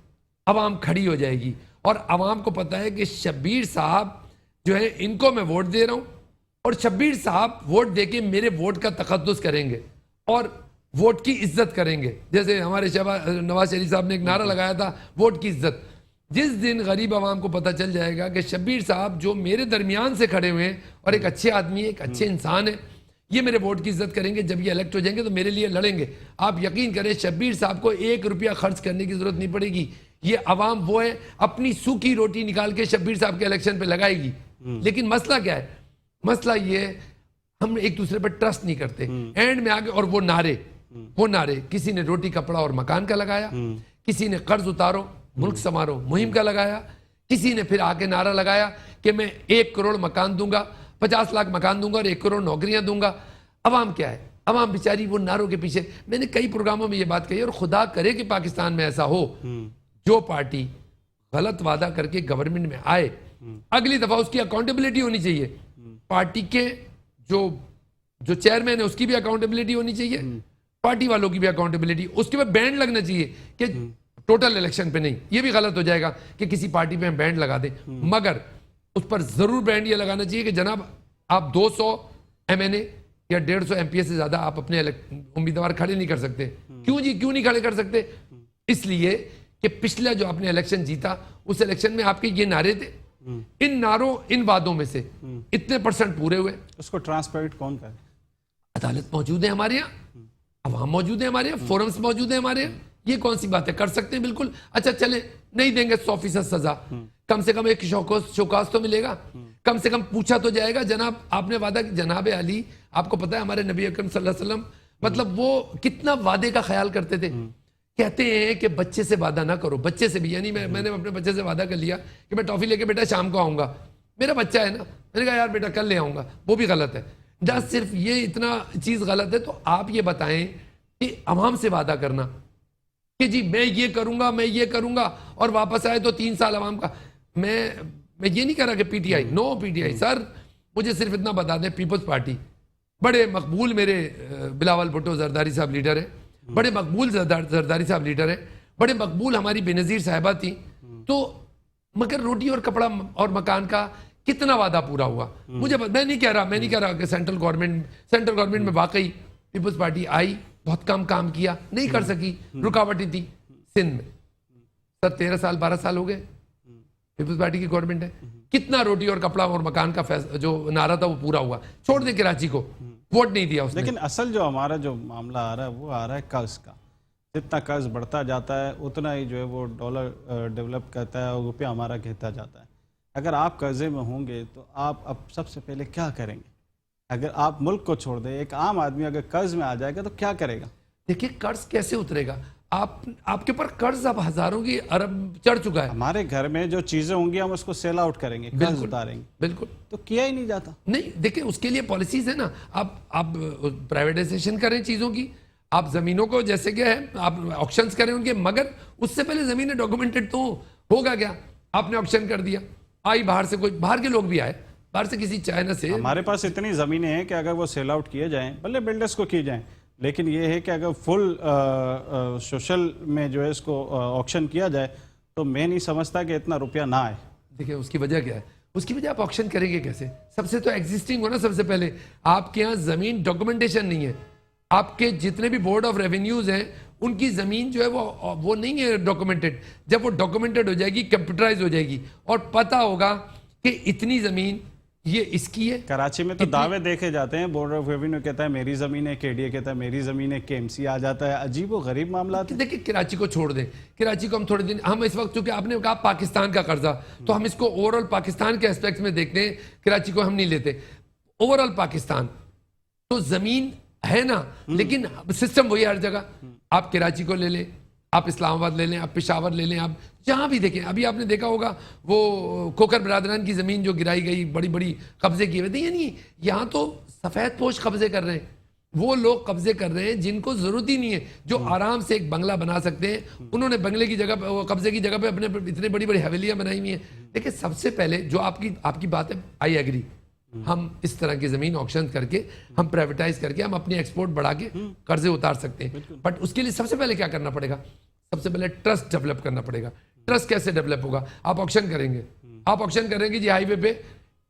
S2: अवाम खड़ी हो जाएगी और अवाम को पता है कि शब्बीर साहब जो है इनको मैं वोट दे रहा हूं और शब्बीर साहब वोट देके मेरे वोट का तकद्दुस करेंगे और वोट की इज्जत करेंगे। जैसे हमारे नवाज शरीफ साहब ने एक नारा लगाया था, वोट की इज्जत। जिस दिन गरीब आवाम को पता चल जाएगा कि शब्बीर साहब जो मेरे दरमियान से खड़े हुए हैं और एक अच्छे आदमी है, एक अच्छे इंसान है, ये मेरे वोट की इज्जत करेंगे, जब ये इलेक्ट हो जाएंगे तो मेरे लिए लड़ेंगे, आप यकीन करें शब्बीर साहब को 1 रुपया खर्च करने की जरूरत नहीं पड़ेगी। ये अवाम वो है अपनी सूखी रोटी निकाल के शब्बीर साहब के इलेक्शन पे लगाएगी। लेकिन मसला क्या है? मसला ये है हम एक दूसरे पर ट्रस्ट नहीं करते। एंड में आगे और वो नारे किसी ने रोटी कपड़ा और मकान का लगाया, किसी ने कर्ज उतारो मुल्क संवारो मुहिम का लगाया, किसी ने फिर आके नारा लगाया कि मैं 1 करोड़ मकान दूंगा, 50 लाख मकान दूंगा और 1 करोड़ नौकरियां दूंगा। अवाम क्या है? अवाम बेचारी वो नारों के पीछे। मैंने कई प्रोग्रामों में ये बात कही और खुदा करे कि पाकिस्तान में ऐसा हो, जो पार्टी गलत वादा करके गवर्नमेंट में आए, अगली दफा उसकी अकाउंटेबिलिटी होनी चाहिए। पार्टी के जो चेयरमैन है उसकी भी अकाउंटेबिलिटी होनी चाहिए, पार्टी वालों की भी अकाउंटेबिलिटी, उसके बाद बैंड लगना चाहिए कि टोटल इलेक्शन पे नहीं। ये भी गलत हो जाएगा कि किसी पार्टी पे हम बैंड लगा दें, मगर उस पर जरूर बैंड ये लगाना चाहिए कि जनाब आप 200 MNA या 150 MPA से ज्यादा आप अपने उम्मीदवार खड़े नहीं कर सकते। क्यों जी, क्यों नहीं खड़े कर सकते? इसलिए कि पिछला जो आपने इलेक्शन जीता, उस इलेक्शन में आपके ये नारे थे, इन नारों इन वादों में से इतने % पूरे हुए।
S1: उसको ट्रांसपेरेंट कौन करे?
S2: अदालत मौजूद है हमारे यहाँ, अवाम मौजूद है हमारे यहाँ, फोरम्स मौजूद है हमारे यहाँ, ये कौन सी बात है? कर सकते हैं बिल्कुल। अच्छा चले नहीं देंगे 100% सजा, कम से कम एक शोकास तो मिलेगा, कम से कम पूछा तो जाएगा जनाब आपने वादा कि जनाब अली, आपको पता है हमारे नबी अकरम सल्लल्लाहु अलैहि वसल्लम मतलब वो कितना वादे का ख्याल करते थे। कहते हैं कि बच्चे से वादा ना करो, बच्चे से भी, यानी मैंने अपने बच्चे से वादा कर लिया कि मैं टॉफी लेके बेटा शाम को आऊंगा। मेरा बच्चा है ना, मैंने कहा यार बेटा कल ले आऊंगा, वो भी गलत है। जब सिर्फ ये इतना चीज गलत है तो आप ये बताएं कि अवाम से वादा करना कि जी मैं ये करूंगा और वापस आए तो 3 साल अवाम का। मैं ये नहीं कह रहा कि पीटीआई, नो पीटीआई सर, मुझे सिर्फ इतना बता दें, पीपल्स पार्टी बड़े मकबूल, मेरे बिलावल भुट्टो जरदारी साहब लीडर है, बड़े मकबूल जरदारी साहब लीडर है, बड़े मकबूल हमारी बेनज़ीर साहिबा थी, तो मगर रोटी और कपड़ा और मकान का कितना वादा पूरा हुआ? मुझे मैं नहीं कह रहा कि सेंट्रल गवर्नमेंट में वाकई पीपल्स पार्टी आई, बहुत कम काम किया, नहीं कर सकी, रुकावटें थी। सिंध में सर 13 साल 12 साल हो गए पीपल्स पार्टी की गवर्नमेंट है, कितना रोटी और कपड़ा और मकान का जो नारा था वो पूरा हुआ? छोड़ दे कराची को, वोट नहीं दिया उसने।
S1: लेकिन असल जो हमारा जो मामला आ रहा है वो आ रहा है कर्ज का। जितना कर्ज बढ़ता जाता है उतना ही जो है वो डॉलर डेवलप करता है और रुपया हमारा गिरता जाता है। अगर आप कर्जे में होंगे तो आप अब सबसे पहले क्या करेंगे? अगर आप मुल्क को छोड़ दें, एक आम आदमी अगर कर्ज में आ जाएगा तो क्या करेगा?
S2: देखिए कर्ज कैसे उतरेगा? आपके ऊपर कर्ज अब हजारों की अरब चढ़ चुका है।
S1: हमारे घर में जो चीजें होंगी हम उसको सेल आउट करेंगे, कर्ज उतारेंगे,
S2: बिल्कुल,
S1: तो किया ही नहीं जाता।
S2: नहीं देखिए उसके लिए पॉलिसीज है ना। आप प्राइवेटाइजेशन करें चीजों की, आप जमीनों को जैसे क्या है आप ऑक्शंस करें उनके, मगर उससे पहले जमीनें डॉक्यूमेंटेड तो होगा क्या? आपने ऑक्शन कर दिया, आई बाहर से, कोई बाहर के लोग भी आए, बाहर से किसी चाइना से।
S1: हमारे पास इतनी जमीनें हैं कि अगर वो सेल आउट किए जाएं, भले बिल्डर्स को किए जाएं, लेकिन ये है कि अगर फुल सोशल में जो है इसको ऑक्शन किया जाए तो मैं नहीं समझता कि इतना रुपया ना आए।
S2: देखिए उसकी वजह क्या है? उसकी वजह आप ऑक्शन करेंगे कैसे? सबसे तो एग्जिस्टिंग हो ना, सबसे पहले आपके यहाँ जमीन डॉक्यूमेंटेशन नहीं है। आपके जितने भी बोर्ड ऑफ रेवेन्यूज हैं उनकी जमीन जो है वो नहीं है डॉक्यूमेंटेड। जब वो डॉक्यूमेंटेड हो जाएगी, कंप्यूटराइज हो जाएगी और पता होगा कि इतनी जमीन ये इसकी है।
S1: कराची में तो दावे देखे जाते हैं, बोर्ड ऑफ रेवेन्यू कहता है मेरी जमीन है, केडीए कहता है मेरी जमीन है, केएमसी आ जाता है। अजीब व गरीब मामला।
S2: देखिए कराची को छोड़ दें, कराची को हम थोड़े दिन, हम इस वक्त चूंकि आपने कहा पाकिस्तान का कर्जा, तो हम इसको ओवरऑल पाकिस्तान के एस्पेक्ट में देखते हैं, कराची को हम नहीं लेते। ओवरऑल पाकिस्तान तो जमीन है ना, लेकिन सिस्टम वही हर जगह। आप कराची को ले लें, आप इस्लामाबाद ले लें, आप पेशावर ले लें, आप जहां भी देखें। अभी आपने देखा होगा वो कोकर बरादरान की जमीन जो गिराई गई, बड़ी बड़ी कब्जे किए हुए थे। यानी यहाँ तो सफेद पोश कब्जे कर रहे हैं, वो लोग कब्जे कर रहे हैं जिनको जरूरत ही नहीं है, जो आराम से एक बंगला बना सकते हैं। उन्होंने बंगले की जगह, कब्जे की जगह पे अपने इतने बड़ी बड़ी हवेलियां बनाई हुई हैं। देखिए सबसे पहले जो आपकी बात है, आई एग्री, हम इस तरह की जमीन ऑक्शन करके, हम प्राइवेटाइज करके, हम अपनी एक्सपोर्ट बढ़ा के कर्जे उतार सकते हैं। बट उसके लिए सबसे पहले क्या करना पड़ेगा? सबसे पहले ट्रस्ट डेवलप करना पड़ेगा। ट्रस्ट कैसे डेवलप होगा? आप ऑक्शन करेंगे, आप ऑक्शन करेंगे जी हाईवे पे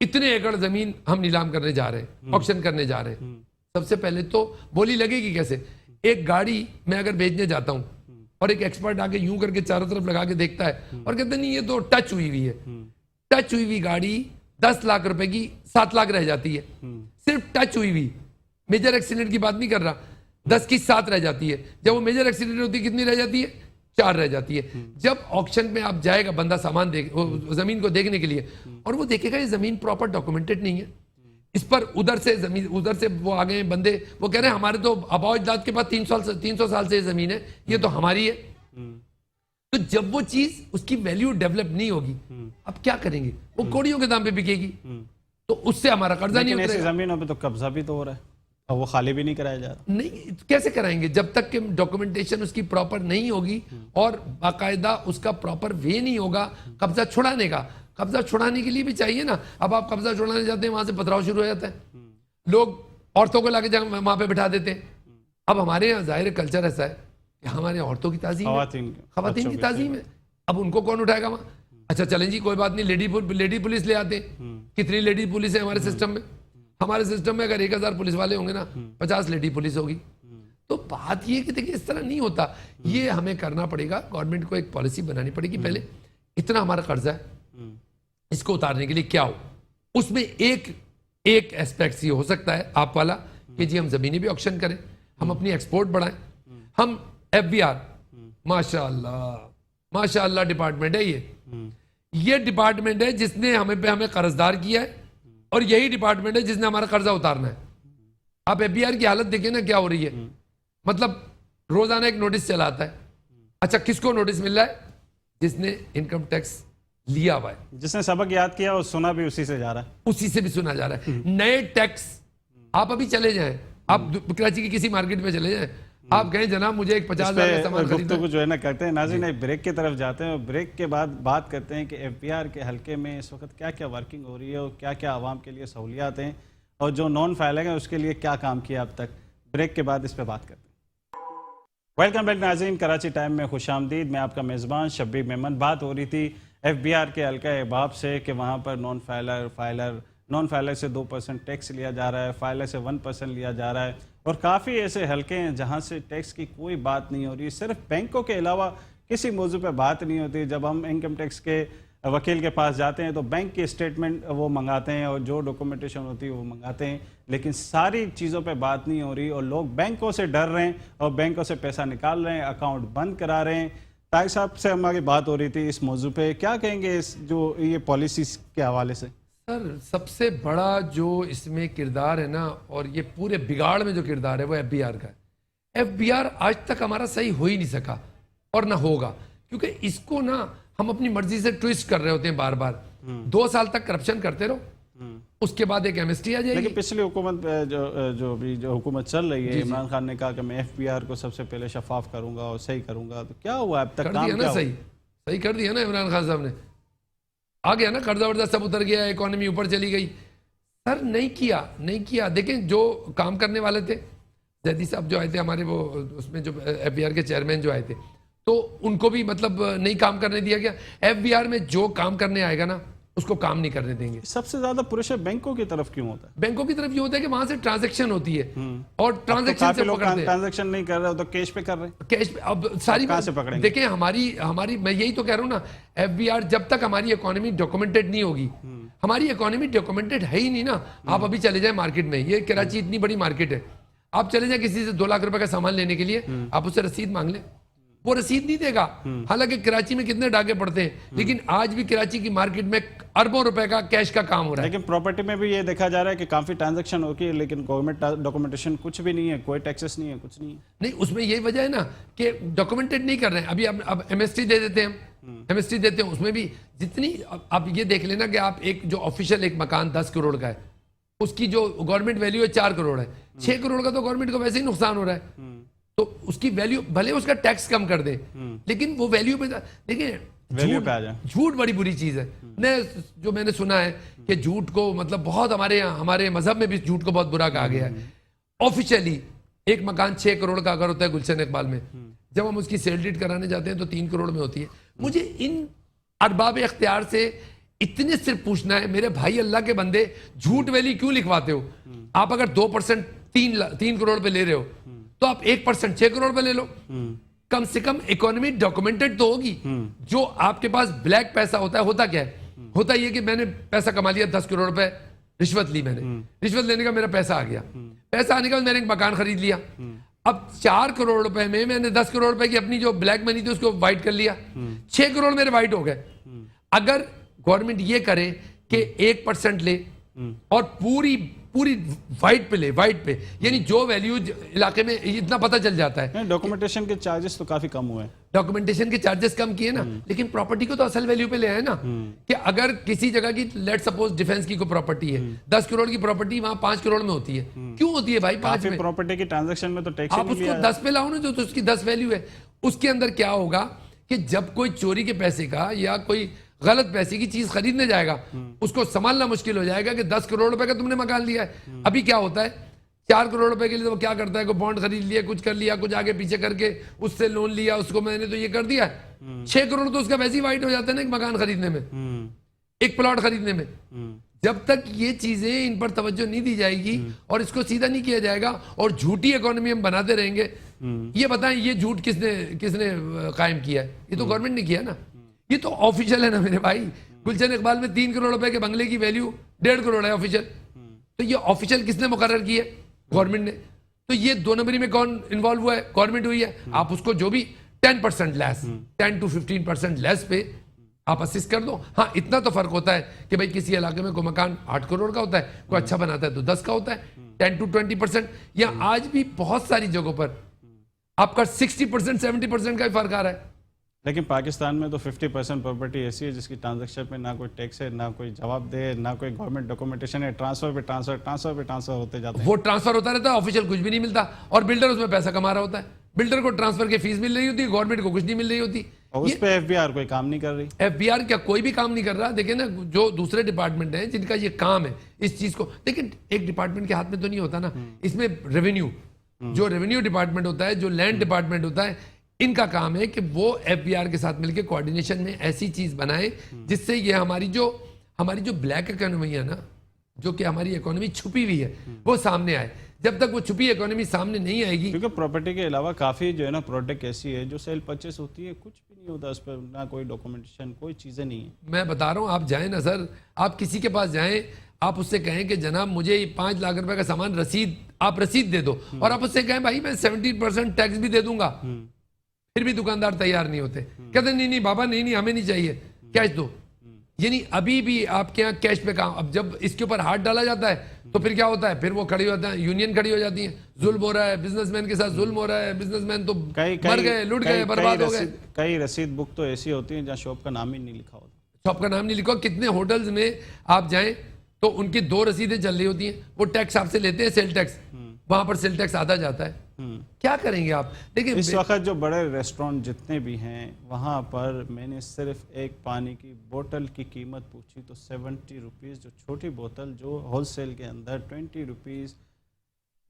S2: इतने एकड़ जमीन हम नीलाम करने जा रहे हैं, ऑक्शन करने जा रहे हैं। सबसे पहले तो बोली लगेगी कैसे? एक गाड़ी मैं अगर बेचने जाता हूं और एक एक्सपर्ट आके यूं करके चारों तरफ लगा के देखता है और कहते नहीं ये तो टच हुई हुई है। टच हुई हुई गाड़ी 10 लाख रुपए की 7 लाख रह जाती है। सिर्फ टच हुई हुई, मेजर एक्सीडेंट की बात नहीं कर रहा, 10 की 7 रह जाती है। जब वो मेजर एक्सीडेंट होती है कितनी रह जाती है? 4 रह जाती है। जब ऑक्शन में आप जाएगा बंदा सामान देख, जमीन को देखने के लिए, और वो देखेगा ये जमीन प्रॉपर डॉक्यूमेंटेड नहीं है, इस पर उधर से वो आ गए बंदे, वो कह रहे हैं हमारे तो आबाओ अजदाद के पास 300 साल से ये जमीन है, ये तो हमारी है। तो जब वो चीज उसकी वैल्यू डेवलप नहीं होगी, अब क्या करेंगे? वो कौड़ियों के दाम पे बिकेगी, तो उससे हमारा कर्जा नहीं उतरेगा।
S1: ऐसी जमीनों पे तो कब्जा भी तो हो रहा है और वो खाली भी नहीं कराया जा रहा।
S2: नहीं, कैसे कराएंगे? जब तक कि डॉक्यूमेंटेशन उसकी प्रॉपर नहीं होगी और बाकायदा उसका प्रॉपर वे नहीं होगा कब्जा छुड़ाने का। कब्जा छुड़ाने के लिए भी चाहिए ना। अब आप कब्जा छुड़ाने जाते हैं, वहां से पथराव शुरू हो जाता है, लोग औरतों को लाके वहां पे बिठा देते हैं। अब हमारे यहाँ जाहिर कल्चर ऐसा है कि हमारे औरतों की ताजीम है, खवातीन की ताजीम है। अब उनको कौन उठाएगा वहां? अच्छा चलें जी कोई बात नहीं, लेडी पुलिस ले आते हैं। कितनी लेडी पुलिस है हमारे सिस्टम में? हमारे सिस्टम में अगर 1000 पुलिस वाले होंगे ना, 50 लेडी पुलिस होगी। तो बात ये कि देखिए इस तरह नहीं होता। ये हमें करना पड़ेगा, गवर्नमेंट को एक पॉलिसी बनानी पड़ेगी। पहले इतना हमारा कर्जा है, इसको उतारने के लिए क्या हो? उसमें एक एस्पेक्ट ये हो सकता है आप वाला कि जी हम जमीनी भी ऑक्शन करें, हम अपनी एक्सपोर्ट बढ़ाएं, हम FBR माशाअल्लाह डिपार्टमेंट है। ये डिपार्टमेंट है जिसने हमें कर्जदार किया है और यही डिपार्टमेंट है जिसने हमारा कर्जा उतारना है। आप FBR की हालत देखिए ना क्या हो रही है। मतलब रोजाना एक नोटिस चलाता है। अच्छा किसको नोटिस मिल रहा है? जिसने इनकम टैक्स लिया हुआ है,
S1: जिसने सबक याद किया वो सुना भी उसी से जा रहा है।
S2: उसी से भी सुना जा रहा है। नए टैक्स, आप अभी चले जाएं, आप कराची की किसी मार्केट में चले जाएं, आप कहें जनाब मुझे एक 50,000 का सामान खरीदना है।
S1: गुफ्तगू जो है ना करते हैं नाज़रीन, एक ब्रेक की तरफ जाते हैं और ब्रेक के बाद बात करते हैं कि एफबीआर के हल्के में इस वक्त क्या क्या वर्किंग हो रही है और क्या क्या आवाम के लिए सहूलियात हैं और जो नॉन फाइलिंग है उसके लिए क्या काम किया अब तक। ब्रेक के बाद इस पर बात करते हैं। वेलकम बैक नाज़रीन, कराची टाइम में खुशामदीद। मैं आपका मेज़बान शब्बीर मेमन। बात हो रही थी एफबीआर के हल्का अहबाब से कि वहाँ पर नॉन फाइलर से 2% टैक्स लिया जा रहा है, फाइलर से 1% लिया जा रहा है और काफ़ी ऐसे हल्के हैं जहाँ से टैक्स की कोई बात नहीं हो रही। सिर्फ बैंकों के अलावा किसी मौजू पर बात नहीं होती। जब हम इनकम टैक्स के वकील के पास जाते हैं तो बैंक की स्टेटमेंट वो मंगाते हैं और जो डॉक्यूमेंटेशन होती है वो मंगाते हैं, लेकिन सारी चीज़ों पे बात नहीं हो रही और लोग बैंकों से डर रहे हैं और बैंकों से पैसा निकाल रहे हैं, अकाउंट बंद करा रहे हैं। तारिक साहब से हमारी बात हो रही थी इस मौजू पे, क्या कहेंगे इस जो ये पॉलिसीज़ के हवाले से?
S2: सर, सबसे बड़ा जो इसमें किरदार है ना, और ये पूरे बिगाड़ में जो किरदार है वो एफबीआर का है। एफबीआर आज तक हमारा सही हो ही नहीं सका और ना होगा, क्योंकि इसको ना हम अपनी मर्जी से ट्विस्ट कर रहे होते हैं बार बार। 2 साल तक करप्शन करते रहो, उसके बाद एक एमएसटी आ जाएगी।
S1: लेकिन पिछली हुकूमत जो हुकूमत चल रही है, इमरान खान ने कहा कि मैं एफबीआर को सबसे पहले शफाफ करूंगा और सही करूंगा, तो क्या हुआ अब तक?
S2: कर
S1: काम
S2: दिया ना, सही कर दिया ना इमरान खान साहब ने। आ गया ना, कर्जा वर्जा सब उतर गया, इकोनॉमी ऊपर चली गई। सर नहीं किया। देखें, जो काम करने वाले थे, जैदी साहब जो आए थे हमारे, वो उसमें जो एफबीआर के चेयरमैन जो आए थे, तो उनको भी मतलब नहीं काम करने दिया गया। एफबीआर में जो काम करने आएगा ना उसको काम नहीं करने देंगे।
S1: सबसे ज्यादा प्रेशर बैंकों की तरफ क्यों होता है?
S2: बैंकों की तरफ ये होता है कि वहां से ट्रांजैक्शन होती है और ट्रांजैक्शन से पकड़ते हैं।
S1: ट्रांजैक्शन नहीं कर रहे हो तो कैश पे कर रहे हैं।
S2: कैश पे अब सारी
S1: कहां से पकड़ेंगे?
S2: देखें, हमारी मैं यही तो कह रहा हूं ना, एफबीआर जब तक हमारी इकोनॉमी डॉक्यूमेंटेड नहीं होगी, हमारी इकोनॉमी डॉक्यूमेंटेड है ही नहीं ना। आप अभी चले जाए मार्केट में, ये कराची इतनी बड़ी मार्केट है, आप चले जाए किसी से 2 लाख रुपए का सामान लेने के लिए, आप उससे रसीद मांग लें, वो रसीद नहीं देगा। हालांकि कराची में कितने डाके पड़ते हैं, लेकिन आज भी कराची की मार्केट में अरबों रुपए का कैश का काम हो रहा है।
S1: लेकिन प्रॉपर्टी में भी ये देखा जा रहा है कि काफी ट्रांजैक्शन होती है, लेकिन गवर्नमेंट डॉक्यूमेंटेशन कुछ भी नहीं है, कोई टैक्सेस नहीं है, कुछ नहीं है।
S2: नहीं, उसमें यही वजह है ना कि डॉक्यूमेंटेड नहीं कर रहे हैं। अभी अब एमएसटी दे देते हैं, एमएसटी देते हैं, उसमें भी जितनी, आप ये देख लेना कि आप एक जो ऑफिशियल एक मकान 10 करोड़ का है, उसकी जो गवर्नमेंट वैल्यू है 4 करोड़ है, 6 करोड़ का तो गवर्नमेंट को वैसे ही नुकसान हो रहा है। तो उसकी वैल्यू, भले उसका टैक्स कम कर दे, लेकिन वो वैल्यू पे, देखिए झूठ बड़ी बुरी चीज है। जो मैंने सुना है कि झूठ को मतलब बहुत हमारे मजहब में भी झूठ को बहुत बुरा कहा गया है। ऑफिशियली एक मकान 6 करोड़ का अगर होता है गुलशन इकबाल में, जब हम उसकी सेल डीड कराने जाते हैं तो 3 करोड़ में होती है। मुझे इन अरबाब इख्तियार से इतने सिर्फ पूछना है, मेरे भाई अल्लाह के बंदे, झूठ वैल्यू क्यों लिखवाते हो? आप अगर 2% 3 करोड़ पे ले रहे हो तो आप 1% 6 करोड़ पे ले लो। कम से कम इकोनॉमी डॉक्यूमेंटेड तो होगी। जो आपके पास ब्लैक पैसा होता है, होता क्या है? होता ये कि मैंने पैसा कमा लिया 10 करोड़ रुपए, रिश्वत ली मैंने, रिश्वत लेने का मेरा पैसा आ गया, पैसा आने के बाद मैंने एक मकान खरीद लिया। अब 4 करोड़ रुपए में मैंने 10 करोड़ रुपए की अपनी जो ब्लैक मनी थी उसको वाइट कर लिया, 6 करोड़ मेरे वाइट हो गए। अगर गवर्नमेंट ये करे कि 1% ले और पूरी वाइट पे ले, वाइट पे, यानी जो वैल्यू इलाके में इतना पता चल जाता है।
S1: डॉक्यूमेंटेशन के चार्जेस तो काफी कम हुए हैं।
S2: डॉक्यूमेंटेशन के चार्जेस कम किए ना, लेकिन प्रॉपर्टी को तो असल वैल्यू पे ले आए ना। कि अगर किसी जगह की, लेट सपोज डिफेंस की कोई प्रॉपर्टी है, 10 करोड़ की प्रॉपर्टी वहां 5 करोड़ में होती है। क्यों होती है भाई 5 में?
S1: प्रॉपर्टी की ट्रांजेक्शन में तो टैक्स
S2: आप उसको 10 पे लाओ ना, जो तो उसकी 10 वैल्यू है। उसके अंदर क्या होगा कि जब कोई चोरी के पैसे का या कोई गलत पैसे की चीज खरीदने जाएगा, उसको संभालना मुश्किल हो जाएगा कि 10 करोड़ रुपए का तुमने मकान लिया है। अभी क्या होता है, 4 करोड़ रुपए के लिए तो वो क्या करता है, कोई बॉन्ड खरीद लिया, कुछ कर लिया, कुछ आगे पीछे करके उससे लोन लिया, उसको मैंने तो ये कर दिया। 6 करोड़ तो उसका वैसे ही वाइट हो जाता है ना, एक मकान खरीदने में, एक प्लॉट खरीदने में। जब तक ये चीजें, इन पर तवज्जो नहीं दी जाएगी और इसको सीधा नहीं किया जाएगा और झूठी इकोनॉमी हम बनाते रहेंगे, ये बताएं ये झूठ किसने कायम किया है? ये तो गवर्नमेंट ने किया ना। ये तो ऑफिशियल है ना मेरे भाई। गुलशन इकबाल में 3 करोड़ रुपए के बंगले की वैल्यू 1.5 करोड़ है ऑफिशियल। तो ये ऑफिशियल किसने मुकर्रर की है? गवर्नमेंट ने। तो ये 2 नंबरी में कौन इन्वॉल्व हुआ है? गवर्नमेंट हुई है। आप उसको जो भी 10% लेस, 10 to 15% लेस पे आप असिस्ट कर दो। हाँ, इतना तो फर्क होता है कि भाई किसी इलाके में कोई मकान 8 करोड़ का होता है, कोई अच्छा बनाता है तो 10 का होता है, 10 to 20%। या आज भी बहुत सारी जगहों पर आपका 60% 70% का ही फर्क आ रहा है।
S1: लेकिन पाकिस्तान में तो 50% प्रॉपर्टी ऐसी है जिसकी ट्रांजैक्शन पे ना कोई टैक्स है, ना कोई जवाब दे, ना कोई गवर्नमेंट डॉक्यूमेंटेशन है, ट्रांसफर पे ट्रांसफर होते जाते हैं।
S2: वो ट्रांसफर होता रहता है, ऑफिशियल कुछ भी नहीं मिलता, और बिल्डर उसमें पैसा कमा रहा होता है। बिल्डर को ट्रांसफर की फीस मिल रही होती है, गवर्नमेंट को कुछ नहीं मिल रही होती।
S1: और उस पे एफबीआर कोई काम नहीं कर रही।
S2: एफबीआर क्या कोई भी काम नहीं कर रहा। देखिए ना, जो दूसरे डिपार्टमेंट हैं जिनका ये काम है इस चीज को, लेकिन एक डिपार्टमेंट के हाथ में तो नहीं होता ना। इसमें रेवेन्यू, जो रेवेन्यू डिपार्टमेंट होता है, जो लैंड डिपार्टमेंट होता है, इनका काम है कि वो एफबीआर के साथ मिलकर कोऑर्डिनेशन में ऐसी चीज बनाए जिससे ये हमारी जो ब्लैक इकोनॉमी है ना, जो कि हमारी इकोनॉमी छुपी हुई है, वो सामने आए। जब तक वो छुपी इकोनॉमी सामने नहीं आएगी,
S1: क्योंकि प्रॉपर्टी के अलावा काफ़ी जो है ना प्रोडक्ट ऐसी है जो सेल परचेस होती है, कुछ भी नहीं होता उस पर, ना कोई डॉक्यूमेंटेशन, कोई चीज़ें नहीं है।
S2: मैं बता रहा हूँ, आप जाएं ना सर, आप किसी के पास जाएं, आप उससे कहें कि जनाब मुझे 5 लाख रुपए का सामान आप रसीद दे दो, और आप उससे कहें भाई मैं 70% टैक्स भी दे दूंगा, फिर भी दुकानदार तैयार नहीं होते। कहते नहीं बाबा, नहीं हमें नहीं चाहिए, कैश दो। यानी अभी भी आपके यहाँ कैश पे काम। अब जब इसके ऊपर हाथ डाला जाता है तो फिर क्या होता है, फिर वो खड़ी होता है, यूनियन खड़ी हो जाती है, जुल्म हो रहा है, बिजनेसमैन के साथ जुल्म हो रहा है, बिजनेसमैन तो मर गए, लुट गए, बर्बाद हो गए।
S1: कई रसीद बुक तो ऐसी होती है जहाँ शॉप का नाम ही नहीं लिखा होता।
S2: शॉप का नाम नहीं लिखा। कितने होटल्स में आप जाएं तो उनकी 2 रसीदें चल रही होती हैं, वो टैक्स आपसे लेते हैं, सेल टैक्स, वहां पर सेल टैक्स आधा जाता है। क्या करेंगे आप? देखिए
S1: इस वक्त जो बड़े रेस्टोरेंट जितने भी हैं वहाँ पर मैंने सिर्फ एक पानी की बोतल की कीमत पूछी तो 70 रुपीज़, जो छोटी बोतल जो होलसेल के अंदर 20 रुपीज़,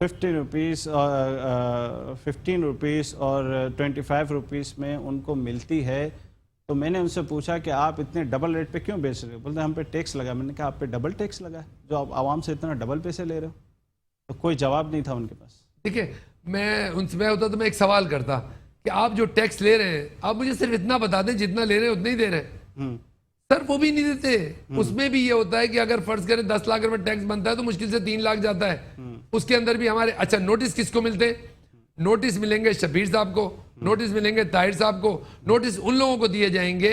S1: 50 रुपीज़ और 15 रुपीज़ और 25 रुपीज़ में उनको मिलती है। तो मैंने उनसे पूछा कि आप इतने डबल रेट पे क्यों बेच रहे हो? बोलते हम पे टैक्स लगा। मैंने कहा आप पे डबल टैक्स लगा है जो आप आवाम से इतना डबल पैसे ले रहे हो? तो कोई जवाब नहीं था उनके पास।
S2: देखिए, मैं उनसे मैं होता तो मैं एक सवाल करता कि आप जो टैक्स ले रहे हैं, आप मुझे सिर्फ इतना बता दें, जितना ले रहे हैं उतना ही दे रहे हैं। सर वो भी नहीं देते। उसमें भी ये होता है कि अगर फर्ज करें 10 लाख रुपए टैक्स बनता है तो मुश्किल से 3 लाख जाता है। उसके अंदर भी हमारे अच्छा नोटिस किसको मिलते हैं? नोटिस मिलेंगे शब्बीर साहब को, नोटिस मिलेंगे ताहिर साहब को, नोटिस उन लोगों को दिए जाएंगे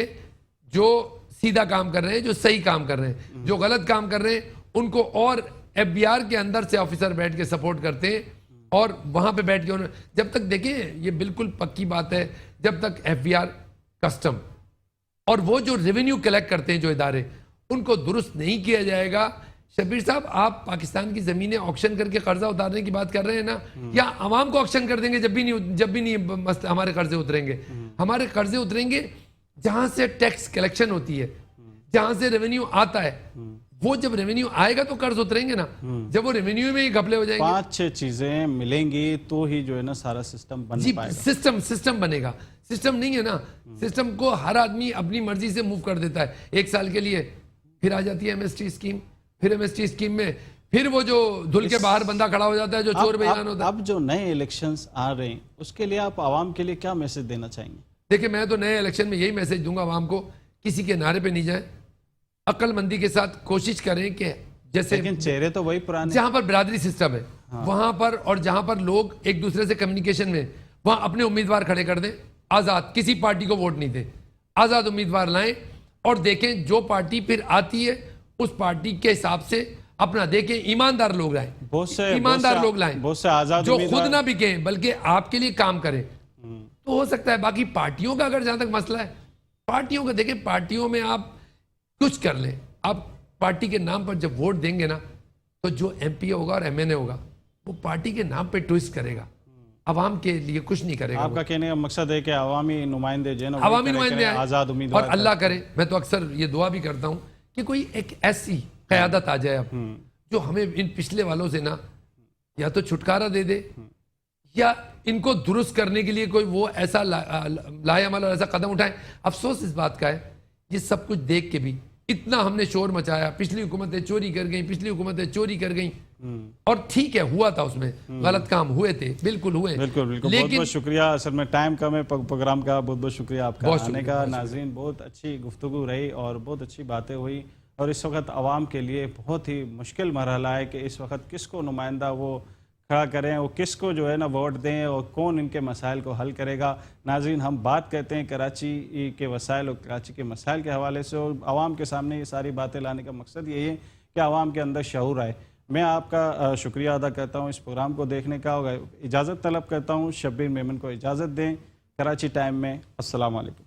S2: जो सीधा काम कर रहे हैं, जो सही काम कर रहे हैं। जो गलत काम कर रहे हैं उनको और एफबीआर के अंदर से ऑफिसर बैठ के सपोर्ट करते हैं, और वहां पे बैठ के उन्होंने, जब तक देखिए ये बिल्कुल पक्की बात है, जब तक एफबीआर, कस्टम और वो जो रेवेन्यू कलेक्ट करते हैं जो इदारे, उनको दुरुस्त नहीं किया जाएगा। शब्बीर साहब, आप पाकिस्तान की जमीनें ऑक्शन करके कर्जा उतारने की बात कर रहे हैं ना, या आवाम को ऑक्शन कर देंगे जब भी नहीं हमारे कर्जे उतरेंगे? हमारे कर्जे उतरेंगे जहां से टैक्स कलेक्शन होती है, जहां से रेवेन्यू आता है। वो जब रेवेन्यू आएगा तो कर्ज उतरेंगे ना। जब वो रेवेन्यू में ही घपले हो जाएंगे,
S1: 5-6 चीजें मिलेंगी तो ही जो है ना सारा सिस्टम बन पाएगा।
S2: सिस्टम बनेगा। सिस्टम नहीं है ना, सिस्टम को हर आदमी अपनी मर्जी से मूव कर देता है 1 साल के लिए, फिर आ जाती है एमएसटी स्कीम, फिर एमएसटी स्कीम में फिर वो जो धुल के बाहर बंदा खड़ा हो जाता है, जो चोर बेईमान होता है।
S1: अब जो नए इलेक्शंस आ रहे हैं उसके लिए आप आवाम के लिए क्या मैसेज देना चाहेंगे?
S2: देखिए, मैं तो नए इलेक्शन में यही मैसेज दूंगा आवाम को, किसी के नारे पे नहीं जाए, अक्लमंदी के साथ कोशिश करें कि जैसे,
S1: लेकिन चेहरे तो वही पुराने,
S2: जहां पर बिरादरी सिस्टम है वहां पर, और जहां पर लोग एक दूसरे से कम्युनिकेशन में, वहां अपने उम्मीदवार खड़े कर दें आजाद, किसी पार्टी को वोट नहीं दें, आजाद उम्मीदवार लाएं और देखें जो पार्टी फिर आती है उस पार्टी के हिसाब से अपना देखें, ईमानदार लोग लाएं, ईमानदार लोग लाएं,
S1: बहुत से आजाद
S2: जो खुद ना बिके बल्कि आपके लिए काम करें, तो हो सकता है। बाकी पार्टियों का अगर जहां तक मसला है, पार्टियों का देखें, पार्टियों में आप कुछ कर लें, आप पार्टी के नाम पर जब वोट देंगे ना, तो जो एमपी होगा और एमएनए होगा वो पार्टी के नाम पे ट्विस्ट करेगा, अवाम के लिए कुछ नहीं करेगा।
S1: आपका कहने का मकसद है कि अवामी नुमाइंदे जो है ना,
S2: अवामी नुमाइंदे
S1: आजाद उम्मीदवार,
S2: और अल्लाह करे, मैं तो अक्सर ये दुआ भी करता हूँ कि कोई एक ऐसी क़यादत आ जाए अब जो हमें इन पिछले वालों से ना या तो छुटकारा दे दे, या इनको दुरुस्त करने के लिए कोई वो ऐसा लाएअमल और ऐसा कदम उठाए। अफसोस इस बात का है, ये सब कुछ देख के भी इतना हमने शोर मचाया, पिछली हुकूमतें चोरी कर गई, पिछली हुकूमतें चोरी कर गई, और ठीक है हुआ था, उसमें गलत काम हुए थे, बिल्कुल हुए,
S1: बिल्कुल
S2: लेकिन
S1: बहुत बहुत शुक्रिया। असल में टाइम कम है प्रोग्राम का, बहुत बहुत शुक्रिया आपका आने का। नाज़रीन, बहुत अच्छी गुफ्तगू रही और बहुत अच्छी बातें हुई, और इस वक्त आवाम के लिए बहुत ही मुश्किल मरहला है कि इस वक्त किसको नुमाइंदा वो खड़ा करें, वो किसको जो है ना वोट दें, और कौन इनके मसाइल को हल करेगा। नाज़रीन, हम बात करते हैं कराची के वसाइल और कराची के मसाइल के हवाले से, और आवाम के सामने ये सारी बातें लाने का मकसद यही है कि आवाम के अंदर शऊर आए। मैं आपका शुक्रिया अदा करता हूँ इस प्रोग्राम को देखने का, इजाज़त तलब करता हूँ। शब्बीर मेमन को इजाज़त दें। कराची टाइम में अस्सलाम वालेकुम।